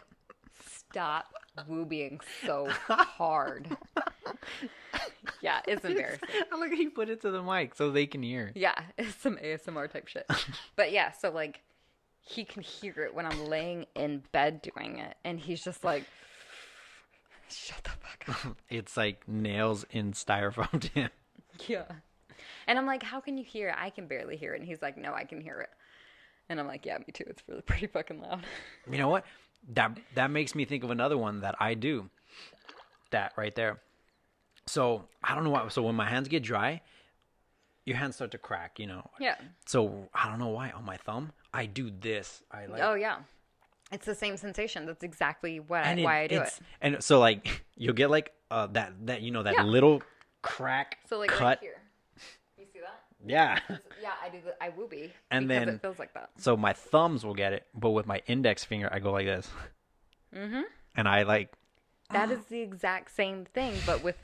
stop woobying so hard. Yeah, it's embarrassing. I like how you put it to the mic so they can hear. Yeah, it's some ASMR type shit. But yeah, so like, he can hear it when I'm laying in bed doing it. And he's just like, shut the fuck up. It's like nails in styrofoam to him. Yeah. And I'm like, how can you hear it? I can barely hear it. And he's like, no, I can hear it. And I'm like, yeah, me too. It's really pretty fucking loud. You know what? That makes me think of another one that I do. That right there. So, I don't know why. So, when my hands get dry, your hands start to crack, Yeah. So, I don't know why. On my thumb, I do this. Oh, yeah. It's the same sensation. That's exactly why I do it. And so, like, you'll get, like, that little crack so, like, cut. Right here. You see that? Yeah. Yeah, I woobie. And because then it feels like that. So my thumbs will get it, but with my index finger, I go like this. Mm-hmm. And I like... That is the exact same thing, but with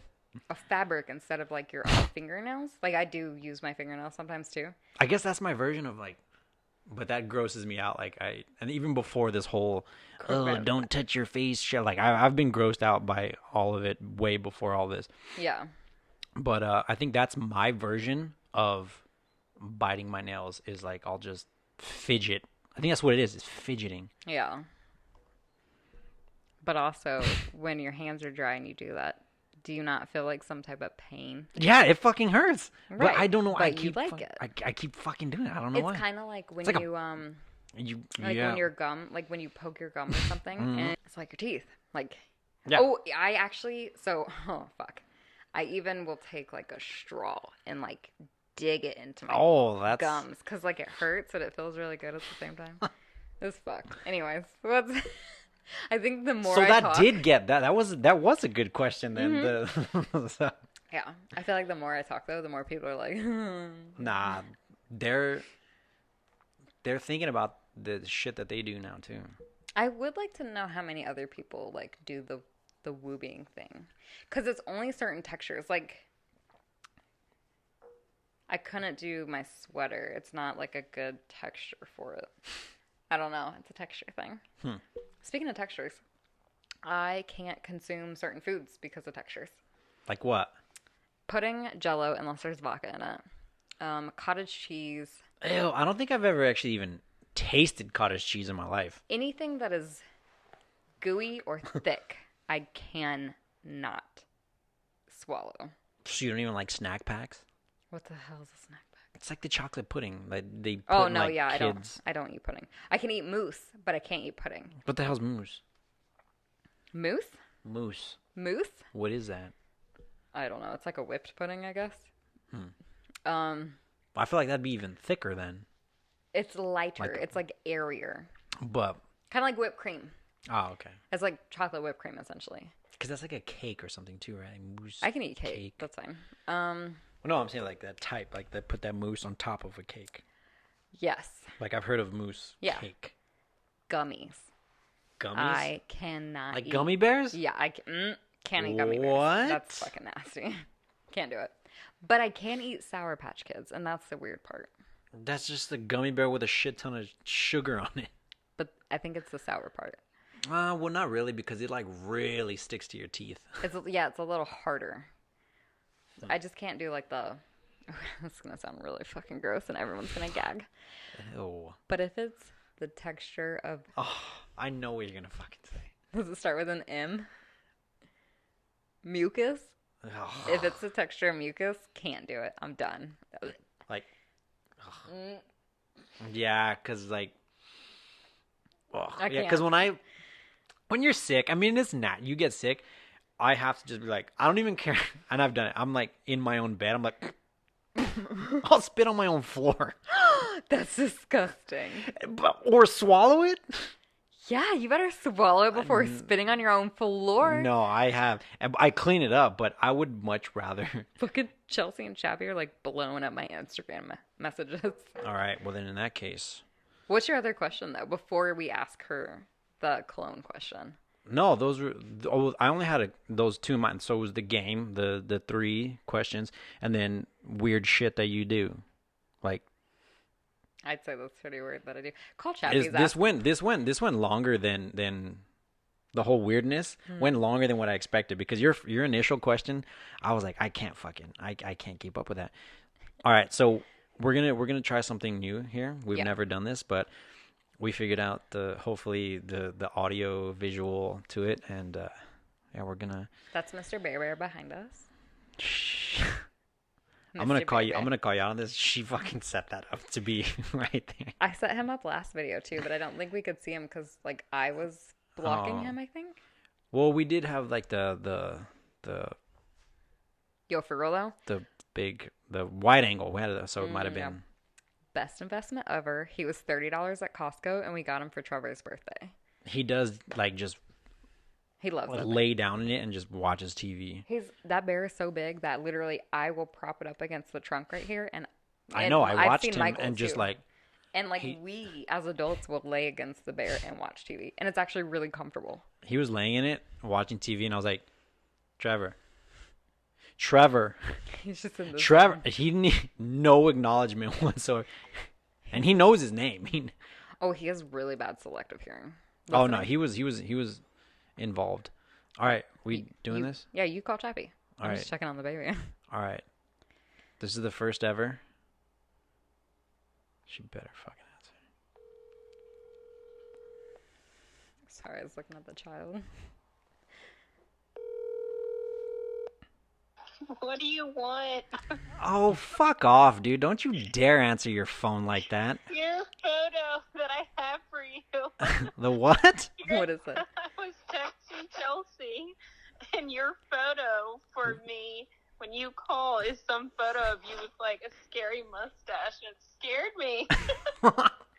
a fabric instead of, like, your own fingernails. Like, I do use my fingernails sometimes, too. I guess that's my version of, like... But that grosses me out. Like, and even before this whole, don't touch your face shit. Like, I've been grossed out by all of it way before all this. Yeah. But I think that's my version of biting my nails is, like, I'll just fidget. I think that's what it is fidgeting. Yeah. But also, when your hands are dry and you do that, do you not feel like some type of pain? Yeah, it fucking hurts. Right. But I don't know. But you like it. I keep fucking doing it. I don't know why. It's kind of like when Like yeah. when your gum, like when you poke your gum or something, and it's like your teeth. Like, Yeah. oh, I actually, oh, fuck. I even will take like a straw and like dig it into my Oh, that's gums because like it hurts, but it feels really good at the same time. It's fuck. Anyways, what's, I think the more so I that talk, did get that was a good question then. So, yeah, I feel like the more I talk though, the more people are like, nah, they're they're thinking about the shit that they do now too. I would like to know how many other people like do the whooping thing, because it's only certain textures. Like I couldn't do my sweater; it's not like a good texture for it. I don't know; it's a texture thing. Speaking of textures, I can't consume certain foods because of textures. Like what? Pudding, Jello, unless there's vodka in it. Cottage cheese, Ew, I don't think I've ever actually even tasted cottage cheese in my life. anything that is gooey or thick, I cannot swallow. So you don't even like snack packs? What the hell is a snack pack? It's like the chocolate pudding. Like they put Oh in, no, like, yeah, kids. I don't eat pudding. I can eat mousse, but I can't eat pudding. What the hell's mousse? Mousse? Mousse. Mousse? What is that? I don't know. It's like a whipped pudding, I guess. Um, I feel like that'd be even thicker then. it's lighter. Like- It's like airier, But kind of like whipped cream. oh, okay. It's like chocolate whipped cream, essentially. Because that's like a cake or something too, right? Mousse. I can eat cake. That's fine. No, I'm saying like that type, like they put that mousse on top of a cake. Yes, Like I've heard of mousse Yeah. cake. gummies. Gummies? I cannot Like eat. gummy bears? Yeah, can't eat gummy bears. What? That's fucking nasty. Can't do it. But I can eat Sour Patch Kids, and that's the weird part. That's just a gummy bear with a shit ton of sugar on it. But I think it's the sour part. Well, not really, because it like really sticks to your teeth. It's a little harder. I just can't do like the. It's gonna sound really fucking gross, and everyone's gonna gag. Ew. But if it's the texture of, Oh, I know what you're gonna fucking say. does it start with an M? Mucus. Ugh. If it's the texture of mucus, can't do it. I'm done. Like, ugh. Yeah, cause like, ugh. I Yeah, cause can't. when you're sick, I mean, it's not. You get sick, I have to just be like, I don't even care, and I've done it. I'm like in my own bed. I'm like, I'll spit on my own floor, That's disgusting. or swallow it. Yeah, you better swallow it before spitting on your own floor. No, I have. I clean it up, but I would much rather. Fucking Chelsea and Chappie are like blowing up my Instagram messages. All right, well then in that case, What's your other question though? Before we ask her the cologne question. no, those were. I only had those two in mind. So it was the game, the 3 questions, and then weird shit that you do, like. I'd say that's pretty weird that I do. Call Chappie's. This went longer than the whole weirdness went longer than what I expected, because your initial question, I was like, I can't keep up with that. All right, so we're gonna try something new here. We've never done this, but we figured out hopefully the audio visual to it, and yeah, we're gonna. That's Mr. Bear Bear behind us. I'm gonna Mr. call Bear you. Bear. I'm gonna call you out on this. She fucking set that up to be right there. I set him up last video too, but I don't think we could see him because like I was blocking Oh. him. I think. Well, we did have like the Yo, for real though, the wide angle. We had it, so it might have yeah. been. best investment ever. He was $30 at Costco, and we got him for Trevor's birthday. He does like just He loves it. lay down in it and just watches TV. That bear is so big that literally I will prop it up against the trunk right here, and I know. I I've watched seen him Michael, and just too. like And like we as adults will lay against the bear and watch TV, and it's actually really comfortable. he was laying in it watching TV, and I was like, Trevor. He's just in this. Trevor. He didn't need no acknowledgement whatsoever, and he knows his name. Oh, he has really bad selective hearing. Oh no, Listening. he was involved. All right, we doing this? Yeah, you call Chappie. I'm All just right. checking on the baby. All right. This is the first ever. She better fucking answer. Sorry, I was looking at the child. What do you want? Oh, fuck off, dude. Don't you dare answer your phone like that. Your photo that I have for you. The what? What is it? I was texting Chelsea, and your photo for me when you call is some photo of you with like a scary mustache, and it scared me.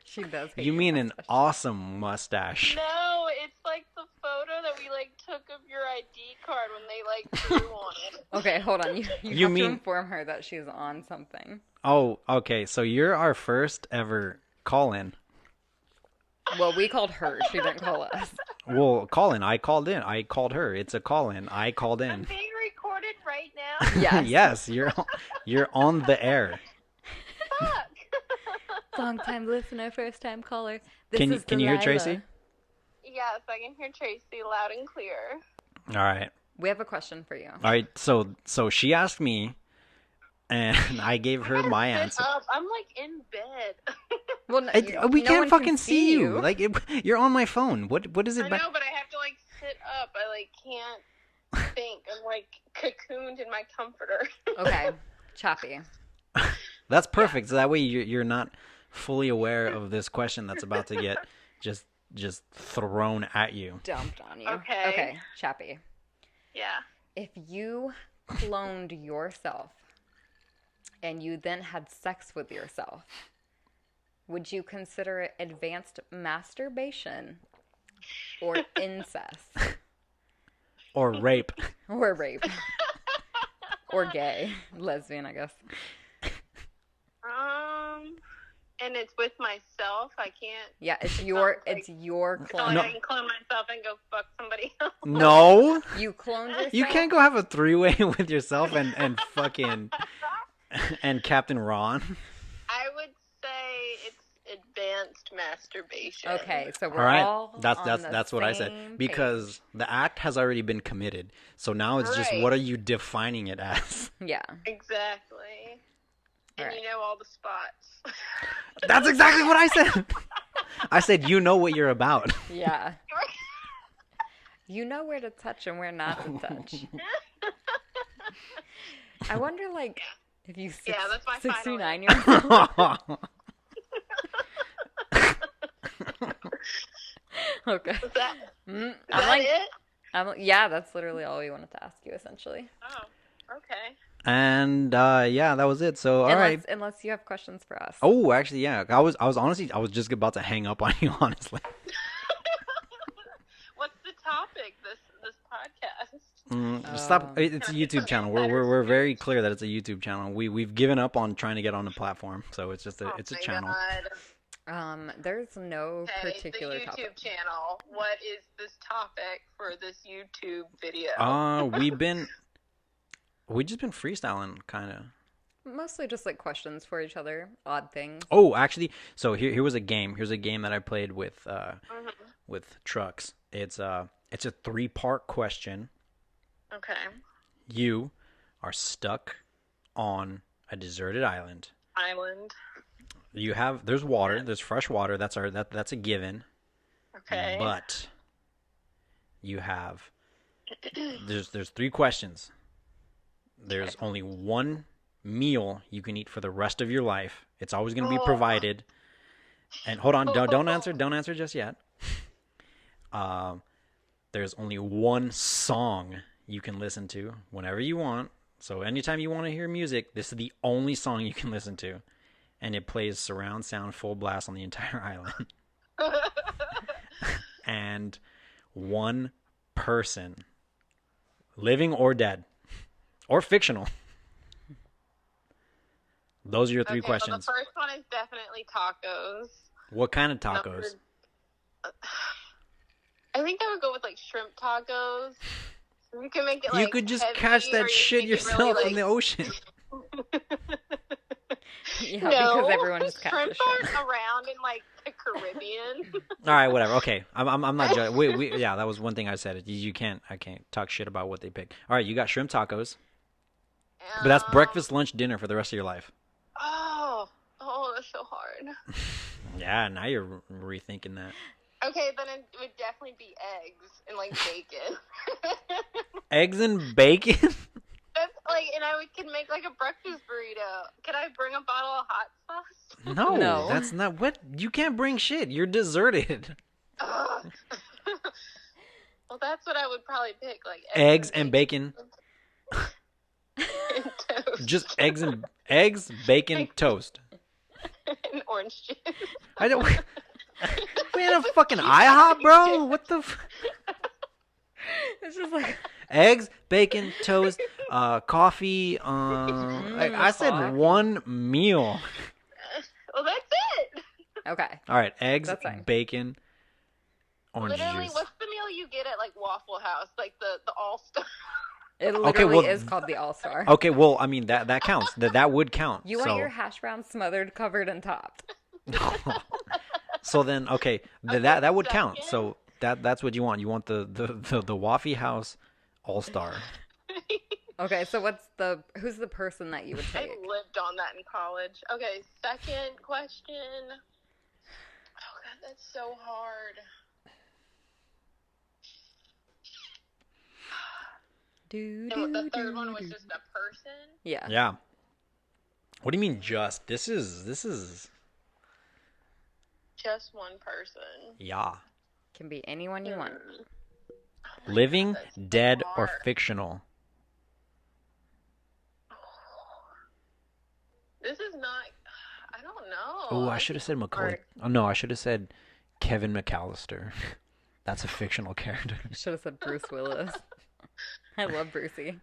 She does hate You your mean an mustache. awesome mustache. No, it's like the photo that we like took of your ID card when they like drew on it. Okay, hold on. You You have mean- to inform her that she's on something. Oh, okay. So you're our first ever call-in. Well, we called her. She didn't call us. Well, call-in. I called in. I called her. It's a call-in. I called I'm in. being recorded right now. Yes. Yes, you're on the air. Fuck. Long time listener, first time caller. This Can is you hear Delilah. Tracy? Yes, I can hear Tracy loud and clear. All right. We have a question for you. All right. So she asked me, and I gave her my Sit answer. up. I'm like in bed. Well, no, We no can't one fucking can see you. Like you're on my phone. What is it? I know, but I have to like sit up. I like can't think. I'm like cocooned in my comforter. Okay, choppy. That's perfect. So that way you're not fully aware of this question that's about to get just thrown at you. Dumped on you. Okay. Okay, choppy. Yeah. If you cloned yourself and you then had sex with yourself, would you consider it advanced masturbation or incest Or rape. or rape or gay, lesbian, I guess? And it's with myself. I can't. Yeah, it's It your sounds clone. I can clone myself and go fuck somebody else. No. You cloned yourself. You can't go have a three-way with yourself and fucking and Captain Ron. I would say it's advanced masturbation. Okay, so we're All right. all That's what I said same because page. the act has already been committed. So now it's just Right. what are you defining it as? Yeah. Exactly. And Alright. you know all the spots. That's exactly what I said. I said you know what you're about. Yeah. You know where to touch and where not to touch. I wonder, like, if you Yeah, that's my final 69 yourself. Okay. Is that, Mm, is I'm that like, it? yeah, that's literally all we wanted to ask you, essentially. Oh, okay. And yeah, that was it. So all right. Unless you have questions for us. Oh, actually, yeah. I was honestly just about to hang up on you, honestly. What's the topic this podcast? Stop. It's a YouTube channel. We're very clear that it's a YouTube channel. We've given up on trying to get on the platform, so it's just it's a my channel. God. There's no Okay, particular the YouTube topic. channel. What is this topic for this YouTube video? We've just been freestyling, kind of. Mostly just like questions for each other, odd things. Oh, actually, so here was a game. Here's a game that I played with Trux. It's a 3-part question. Okay. You are stuck on a deserted island. Island. There's water. There's fresh water. That's a given. Okay. But you have there's 3 questions. There's only one meal you can eat for the rest of your life. It's always going to be provided. And hold on, don't answer just yet. There's only one song you can listen to whenever you want. So anytime you want to hear music, this is the only song you can listen to. And it plays surround sound full blast on the entire island. And one person, living or dead, or fictional. Those are your 3 Okay, questions. Well, the first one is definitely tacos. What kind of tacos? I think I would go with like shrimp tacos. You can make it like You could just heavy, catch or that you shit can make it yourself really, in the ocean. Yeah, no, because everyone just catches shrimp shrimp. aren't around in like the Caribbean. All right, whatever. Okay, I'm not judging. Yeah, that was one thing I said. I can't talk shit about what they pick. All right, you got shrimp tacos, but that's breakfast, lunch, dinner for the rest of your life. Oh, that's so hard. Yeah, now you're rethinking that. Okay, then it would definitely be eggs and like bacon. Eggs and bacon. That's like No, No. that's not what you can't bring shit. You're deserted. Ugh. Well, that's what I would probably pick, like Eggs and bacon. and toast. Just eggs, bacon, toast. and orange juice. I don't. We had a fucking IHOP, bro. What the? It's just like Eggs, bacon, toast, coffee. I said coffee. one meal. Well, that's it. okay. All right, eggs, That's fine. bacon, orange Literally, juice. what's the meal you get at like Waffle House, like the All Star? It literally well- is called the All Star. Okay, well, I mean that counts. That would count. You want your hash browns smothered, covered, and topped. So then, okay, Okay, that would count. second. So that's what you want. You want the Waffle House All Star. Okay, so who's the person that you would I take? lived on that in college. Okay, second question. Oh god, that's so hard. And the third one was just a person. Yeah. Yeah. What do you mean just? This is Just one person. yeah. Can be anyone you want. Living, that's so dead, or hard. fictional. This is not. I don't know. Oh, I should have said Macaulay. Oh no, I should have said Kevin McAllister. That's a fictional character. Should have said Bruce Willis. I love Brucey.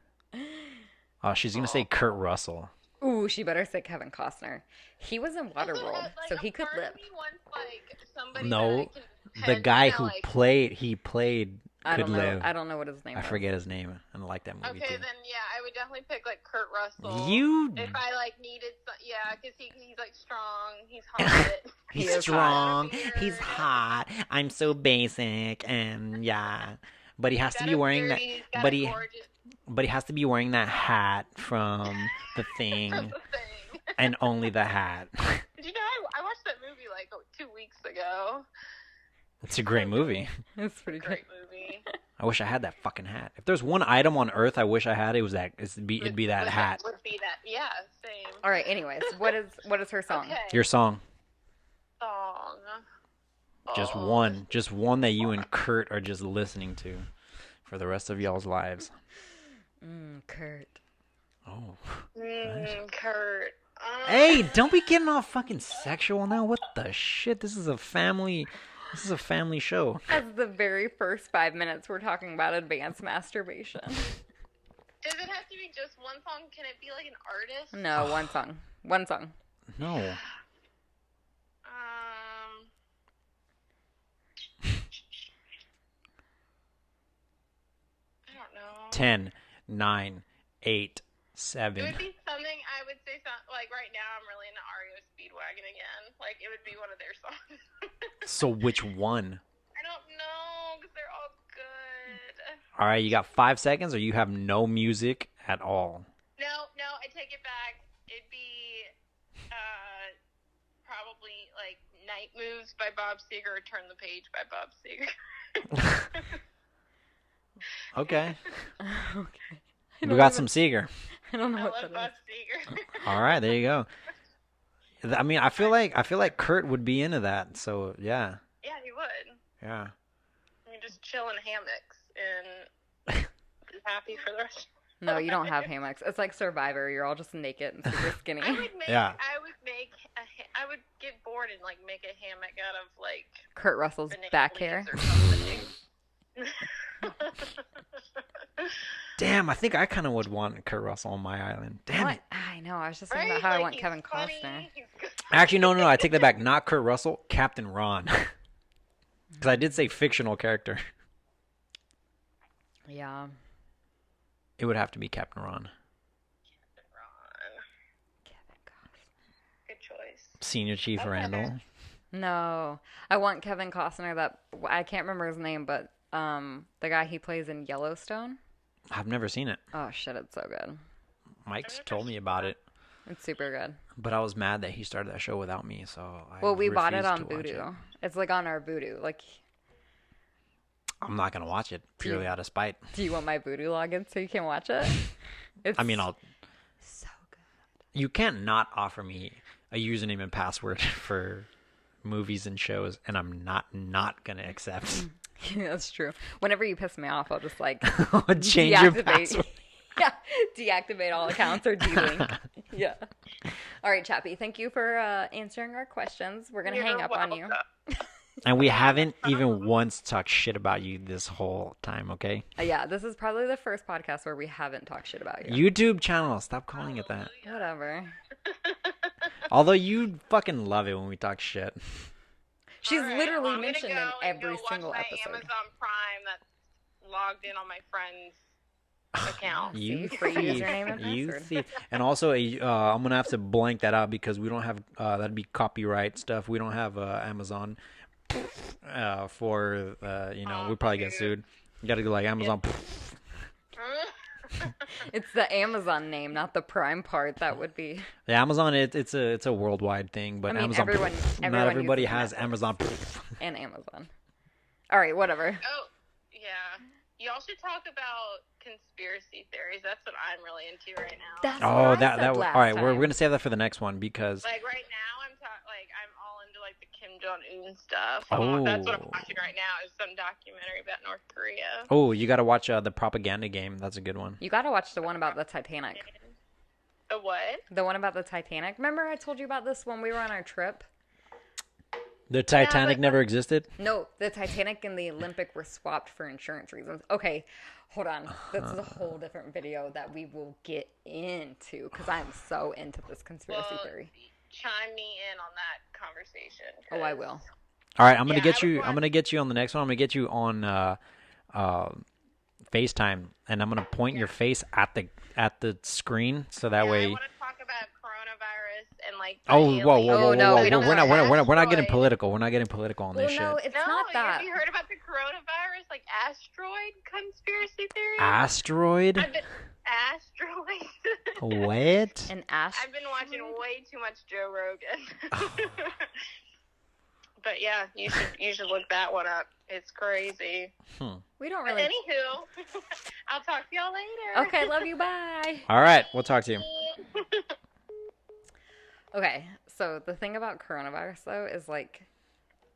Oh, she's gonna say Kurt Russell. Ooh, she better say Kevin Costner. He was in Waterworld, Like, so he could a part live. of me wants, like, somebody No, that I can the pen- guy you know, who like, played I could don't know. live. I don't know what his name I is. forget his name. I don't like that movie Okay, too. then yeah, I would definitely pick like Kurt Russell. You, If I like needed, yeah, because he's like strong, he's hot. he's is hot. strong. Got a He's beard. hot. I'm so basic, and yeah. But he has to Got be a wearing beard, that. he's got But a he, gorgeous but he has to be wearing that hat from the thing, thing. and only the hat. Did you know I watched that movie like 2 weeks ago? It's a great movie. It's pretty good. Great movie. I wish I had that fucking hat. If there's one item on Earth I wish I had, it'd be that hat. Would be that. Yeah, same. All right. Anyways, what is her song? Okay. Your song. Song. Just Oh. one that you and Kurt are just listening to for the rest of y'all's lives. Kurt. Oh. Kurt. Hey, don't be getting all fucking sexual now. What the shit? This is a family show. As the very first 5 minutes, we're talking about advanced masturbation. Does it have to be just one song? Can it be like an artist? No, one song. One song. No. I don't know. 10, 9, 8, It 7. would be something I would say, like right now I'm really into REO Speedwagon again. Like it would be one of their songs. So which one? I don't know because they're all good. All right, you got 5 seconds, or you have no music at all. No, I take it back. It'd be probably like Night Moves by Bob Seger or Turn the Page by Bob Seger. Okay. Okay. We got some Seeger. I don't know I what love that Bob Seger. All right, there you go. I mean, I feel like Kurt would be into that. So yeah, Yeah, he would. yeah. You just chill in hammocks and be happy for the rest. is. No, you don't have hammocks. It's like Survivor. You're all just naked and super skinny. I would make. Yeah. I would get bored and like make a hammock out of like Kurt Russell's banana back leaves hair. or something. Damn, I think I kind of would want Kurt Russell on my island. Damn What? it. I know. I was just thinking Right? about how I Like, want he's Kevin funny, Costner. he's good. Actually, no. I take that back. Not Kurt Russell, Captain Ron. Because I did say fictional character. Yeah. It would have to be Captain Ron. Kevin Costner. Good choice. Senior Chief Okay. Randall. No, I want Kevin Costner. That I can't remember his name, but the guy he plays in Yellowstone. I've never seen it. Oh shit, it's so good. Mike's told me about it, It's super good. but I was mad that he started that show without me. So Well, we bought it refused on to watch Vudu. it. It's like on our Vudu. Like, I'm not gonna watch it purely out of spite. do you want my Vudu login so you can watch it? It's I mean, so good. you can't not offer me a username and password for movies and shows, and I'm not gonna accept. Yeah, that's true. Whenever you piss me off, I'll just like Change your password. Yeah, deactivate all accounts or delink. Yeah. All right, Chappie. Thank you for answering our questions. We're gonna hang up on you. And we haven't even once talked shit about you this whole time, okay? Yeah, this is probably the first podcast where we haven't talked shit about you. YouTube channel, stop calling it that. Whatever. Although you fucking love it when we talk shit. She's All right, literally I'm mentioned gonna in go every and go single watch my episode. Amazon Prime that's logged in on my friend's account. You free thief. username and You password. thief. And also, I'm gonna have to blank that out because we don't have that'd be copyright stuff. We don't have Amazon for we'd probably get sued. You gotta go like Amazon. It's the Amazon name, not the Prime part. That would be. The Amazon, it's a worldwide thing, but I mean, Amazon. everyone Not everybody uses has Netflix. Amazon. And Amazon. All right, whatever. Oh, yeah. Y'all should talk about conspiracy theories. That's what I'm really into right now. That's Oh, what I that said all last right. time. We're gonna save that for the next one because Like right now, I'm all into like the Kim Jong Un stuff. Oh. That's what I'm watching right now. Is some documentary about North Korea. you gotta watch the propaganda game. That's a good one. You got to watch the one about the Titanic. The what? The one about the Titanic. Remember I told you about this when we were on our trip? The Titanic but- never existed. No, the Titanic and the Olympic were swapped for insurance reasons. Okay, hold on. This is a whole different video that we will get into because I'm so into this conspiracy Well, theory. chime me in on that conversation. Oh, I will. All right, I'm gonna Yeah, get I you. would I'm want- gonna get you on the next one. I'm gonna get you on FaceTime, and I'm gonna point your face at the screen so that I way. want to talk about coronavirus and like. Oh, the whoa, whoa, aliens. whoa, Oh, whoa, no, whoa! we don't We're not, want we're not getting asteroid. political. We're not getting political on Well, this no, shit. it's No, not that. have you heard about the coronavirus, like asteroid conspiracy theory? Asteroid? I've been asteroid. What? An ash. I've been watching way too much Joe Rogan. But yeah, you should look that one up. It's crazy. We don't But really. anywho, I'll talk to y'all later. Okay, love you. Bye. All right, we'll talk to you. Okay, so the thing about coronavirus though is like,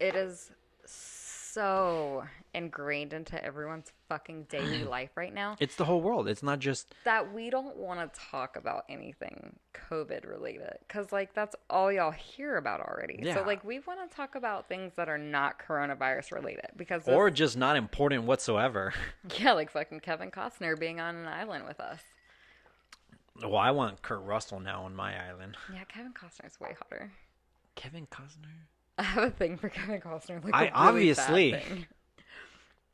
it is so ingrained into everyone's fucking daily life right now It's the whole world. It's not just. that we don't want to talk about anything COVID related because like that's all y'all hear about already. Yeah. So like we want to talk about things that are not coronavirus related because Or just not important whatsoever. yeah, like fucking Kevin Costner being on an island with us. Well, I want Kurt Russell now on my island. Yeah, Kevin Costner's way hotter. Kevin Costner? I have a thing for Kevin Costner. Like I- a really obviously. bad thing.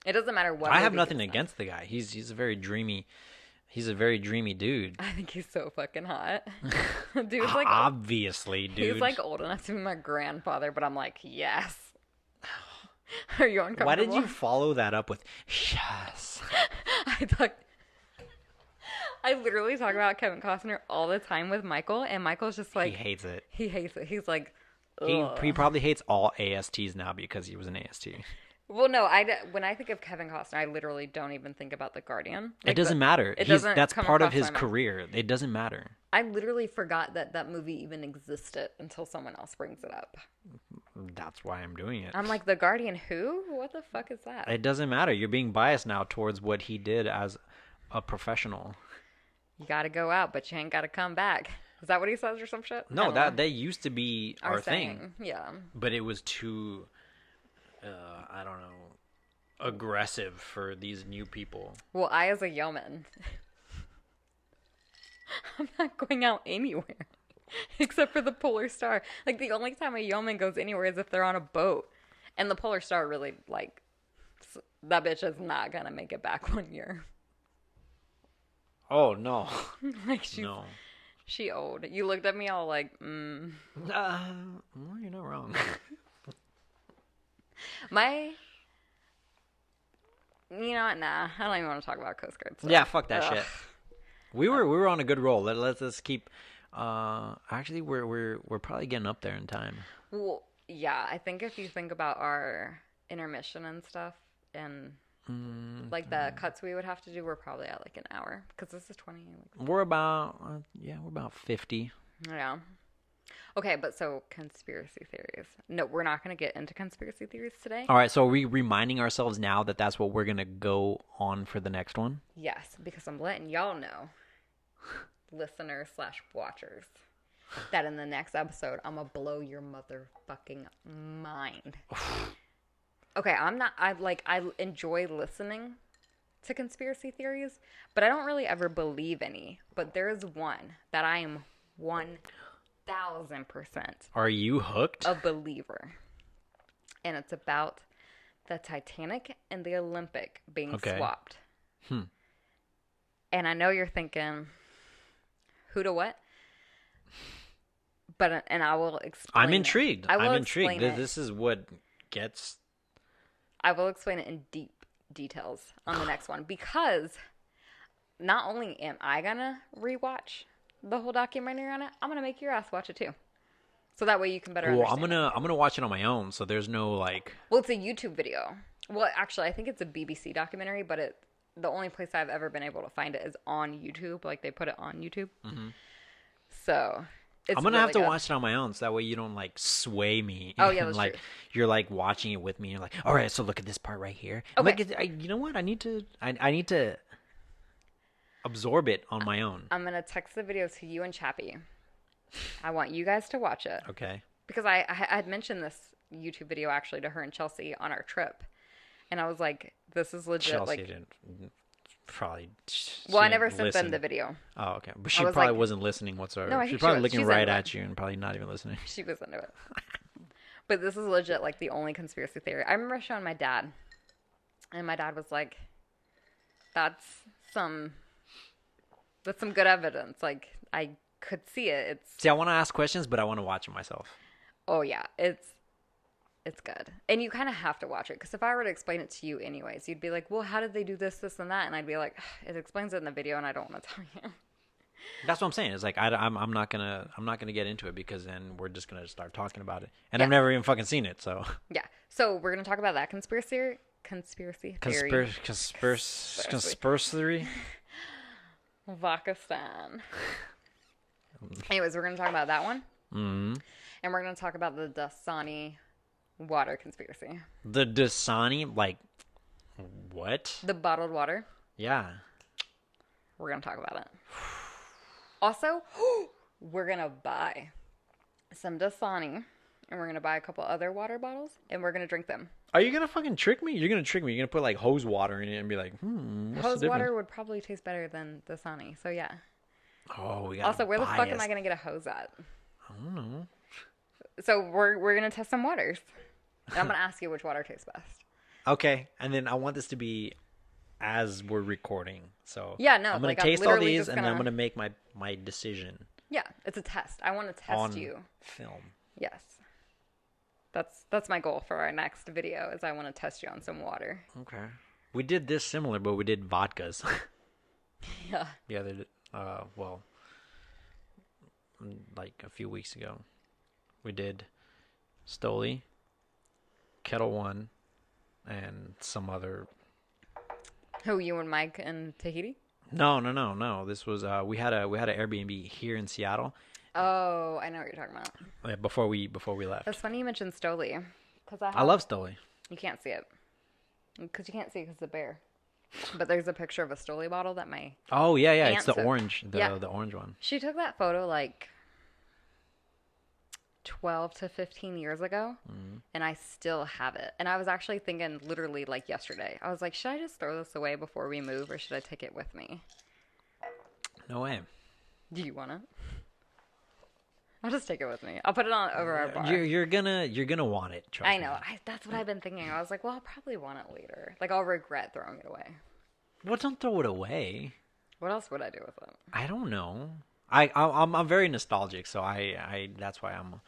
It doesn't matter what. I have movie nothing he's in. against the guy. He's a very dreamy. He's a very dreamy dude. I think he's so fucking hot. Dude's like Obviously, dude. he's like old enough to be my grandfather, but I'm like, yes. Are you uncomfortable? Why did you follow that up with yes? I literally talk about Kevin Costner all the time with Michael, and Michael's just like He hates it. he hates it. He's like, He ugh. probably hates all ASTs now because he was an AST. Well, no, when I think of Kevin Costner, I literally don't even think about The Guardian. It doesn't matter. It doesn't That's come part of across his my mind. career. It doesn't matter. I literally forgot that movie even existed until someone else brings it up. That's why I'm doing it. I'm like, The Guardian who? What the fuck is that? It doesn't matter. You're being biased now towards what he did as a professional. You gotta go out, but you ain't gotta come back. Is that what he says or some shit? I No, don't that know. used to be our thing, Yeah. but it was too, I don't know, aggressive for these new people. Well, I as a yeoman, I'm not going out anywhere except for the Polar Star. Like the only time a yeoman goes anywhere is if they're on a boat, and the Polar Star really like that bitch is not gonna make it back 1 year. Oh no, Like she's no. she old. You looked at me all like, Well, you're not wrong. You know what? Nah, I don't even want to talk about Coast Guard. So. Yeah, fuck that Ugh. shit. We were on a good roll. Let's keep. Actually, we're probably getting up there in time. Well, yeah, I think if you think about our intermission and stuff and like the cuts we would have to do, we're probably at like an hour because this is 20. We're about we're about 50. Yeah. Okay, but so conspiracy theories. No, we're not going to get into conspiracy theories today. All right, so are we reminding ourselves now that that's what we're gonna go on for the next one? Yes, because I'm letting y'all know, listeners slash watchers, that in the next episode, I'm going to blow your motherfucking mind. Okay, I enjoy listening to conspiracy theories, but I don't really ever believe any. But there is one that I am 1,000% Are you hooked? a believer. And it's about the Titanic and the Olympic being swapped. And I know you're thinking, who to what? But, and I will explain I'm intrigued. I'm intrigued. It. This is what gets... I will explain it in deep details on the next one, because not only am I going to rewatch the whole documentary on it, I'm going to make your ass watch it too. So that way you can better understand. I'm gonna watch it on my own, so there's no like... Well, it's a YouTube video. Well, actually, I think it's a BBC documentary, but the only place I've ever been able to find it is on YouTube. Like, they put it on YouTube. Mm-hmm. So... I'm gonna have to watch it on my own, so that way you don't like sway me. Oh yeah, that's like true. You're like watching it with me. And you're like, all right, so look at this part right here. Okay. Like, you know what? I need to absorb it on my own. I'm gonna text the video to you and Chappie. I want you guys to watch it. Okay. Because I had mentioned this YouTube video actually to her and Chelsea on our trip, and I was like, "This is legit." Chelsea like, didn't probably. Well, I never sent them the video. Oh, okay. But she probably wasn't listening whatsoever. No, I She's think probably she was. looking right at you and probably not even listening. She was into it. But this is legit, like, the only conspiracy theory. I remember showing my dad, and my dad was like, that's some good evidence. Like, I could see it. See, I want to ask questions, but I want to watch it myself. Oh, yeah. It's good. And you kind of have to watch it, because if I were to explain it to you anyways, you'd be like, well, how did they do this, this, and that? And I'd be like, it explains it in the video, and I don't want to tell you. That's what I'm saying. It's like I'm not gonna get into it, because then we're just gonna start talking about it, and Yeah. I've never even fucking seen it. So yeah. So we're gonna talk about that conspiracy theory. Conspiracy. Vakistan. Anyways, we're gonna talk about that one, Mm-hmm. and we're gonna talk about the Dasani water conspiracy. The Dasani, like, what? The bottled water. Yeah. We're gonna talk about it. Also, we're gonna buy some Dasani, and we're gonna buy a couple other water bottles, and we're gonna drink them. Are you gonna fucking trick me? You're gonna trick me. You're gonna put like hose water in it and be like, what's Hose the water difference? would probably taste better than Dasani, so yeah. Oh, we got. Also, where the fuck am I gonna get a hose at? I don't know. So we're gonna test some waters, and I'm gonna ask you which water tastes best. Okay, and then I want this to be as we're recording. So Yeah, no, I'm gonna like, I'm taste all literally these, just and then I'm gonna- gonna make my decision Yeah, it's a test. I want to test on you. film. Yes. That's my goal for our next video, is I want to test you on some water. Okay. We did this similar, but we did vodkas. Yeah. The other, well, like a few weeks ago, we did Stoli, Kettle One, and some other. Who, you and Mike and Tahiti? No. This was we had an Airbnb here in Seattle. Oh, I know what you're talking about. Before we left. That's funny you mentioned Stoli, because I love Stoli. You can't see it, because you can't see it because it's a bear. But there's a picture of a Stoli bottle that my Oh yeah, aunt it's the took. orange, Yeah. the orange one. She took that photo like 12 to 15 years ago, and I still have it. And I was actually thinking literally like yesterday. I was like, should I just throw this away before we move, or should I take it with me? No way. Do you want it? I'll just take it with me. I'll put it on over our bar. You're gonna want it. Trust I me. know. That's what I've been thinking. I was like, well, I'll probably want it later. Like, I'll regret throwing it away. Well, don't throw it away. What else would I do with it? I don't know. I'm very nostalgic, so I that's why I'm.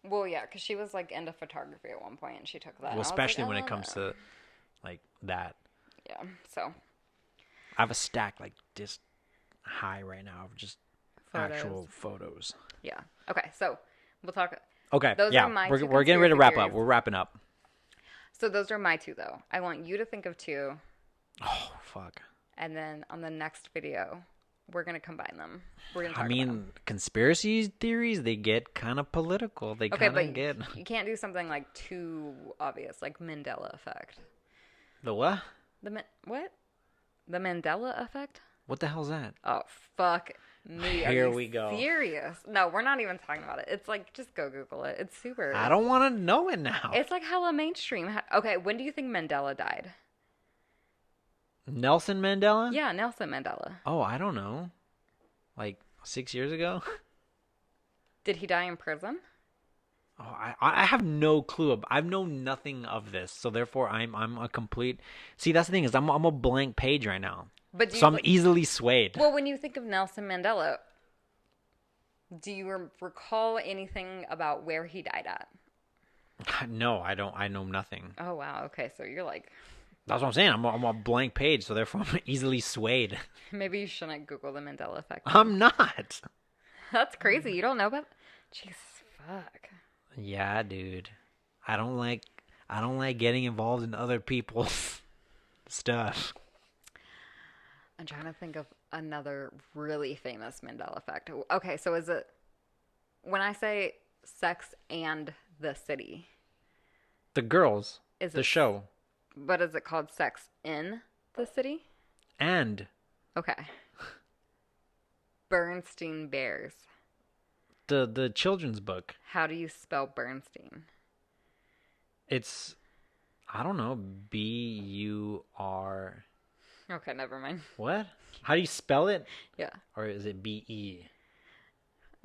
Well, yeah, because she was like into photography at one point, and she took that. Well, especially when it comes to like that. Yeah. So. I have a stack like this high right now of just Photos. actual photos. Yeah. Okay. So we'll talk. Okay. Those yeah, are my we're two getting ready to wrap conspiracy up. We're wrapping up. So those are my two, though. I want you to think of two, Oh fuck. and then on the next video, we're gonna combine them. We're gonna I talk about them. mean, conspiracy theories, they get kind of political. They Okay, kind but of get... you can't do something like too obvious, like Mandela effect. The what? What? The Mandela effect? What the hell's that? Oh, fuck me. Are Here you we go. serious? No, we're not even talking about it. It's like, just go Google it. It's super. I don't want to know it now. It's like hella mainstream. Okay, when do you think Mandela died? Nelson Mandela? Yeah, Nelson Mandela. Oh, I don't know. Like 6 years ago? Did he die in prison? Oh, I have no clue. I've known nothing of this, so therefore I'm a complete. See, that's the thing is I'm a blank page right now, But so I'm easily swayed. Well, when you think of Nelson Mandela, do you recall anything about where he died at? No, I don't. I know nothing. Oh wow. Okay, so you're like, That's what I'm saying. I'm a blank page, so therefore I'm easily swayed. maybe you shouldn't Google the Mandela effect. I'm not. That's crazy. You don't know about? Jesus fuck. Yeah, dude. I don't like getting involved in other people's stuff. I'm trying to think of another really famous Mandela effect. Okay, so is it when I say Sex and the City? The girls. Is the it show. But is it called Sex in the City? And Okay. Bernstein Bears. the children's book. How do you spell Bernstein? It's I don't know. B-U-R. Okay, never mind. What? How do you spell it? Yeah. Or is it B-E?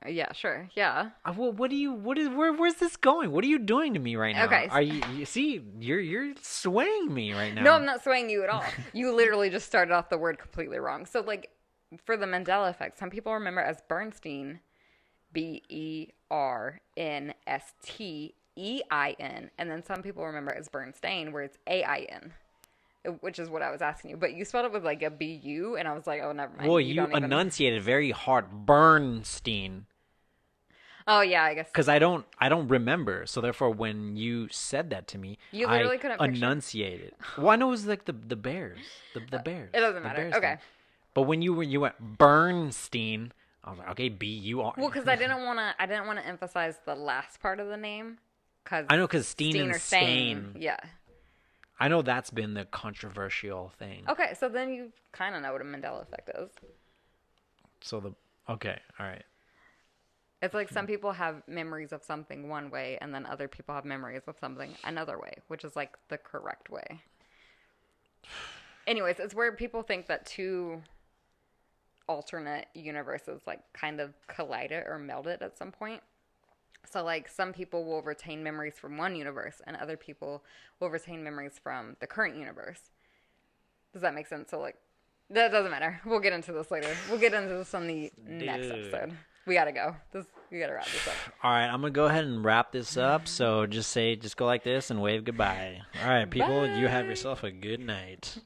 Yeah, sure. Yeah. Where's this going? What are you doing to me right now? Okay. Are you see, you're swaying me right now. No, I'm not swaying you at all. You literally just started off the word completely wrong. So, like, for the Mandela effect, some people remember as Bernstein, Bernstein, and then some people remember it as Bernstein, where it's AIN, which is what I was asking you. But you spelled it with, like, a BU, and I was like, oh, never mind. Well, you don't even... enunciated very hard. Bernstein. Oh, yeah, I guess. Because I don't remember. So therefore, when you said that to me, You literally I couldn't picture. enunciated. Well, I know it was like the bears. The bears. It doesn't The matter. bears Okay. thing. But when you went Bernstein, I was like, okay, B-U-R. Well, because I didn't want to emphasize the last part of the name. Cause I know, because Steen and or Stain. Yeah. I know that's been the controversial thing. Okay, so then you kind of know what a Mandela effect is. So okay, all right. It's like some people have memories of something one way, and then other people have memories of something another way, which is like the correct way. Anyways, it's where people think that two alternate universes like kind of collided or melded at some point. So like some people will retain memories from one universe, and other people will retain memories from the current universe. Does that make sense? So like, that doesn't matter. We'll get into this later. We'll get into this on the next episode. We gotta go. We gotta wrap this up. All right, I'm gonna go ahead and wrap this up. So just go like this and wave goodbye. All right, people, you have yourself a good night.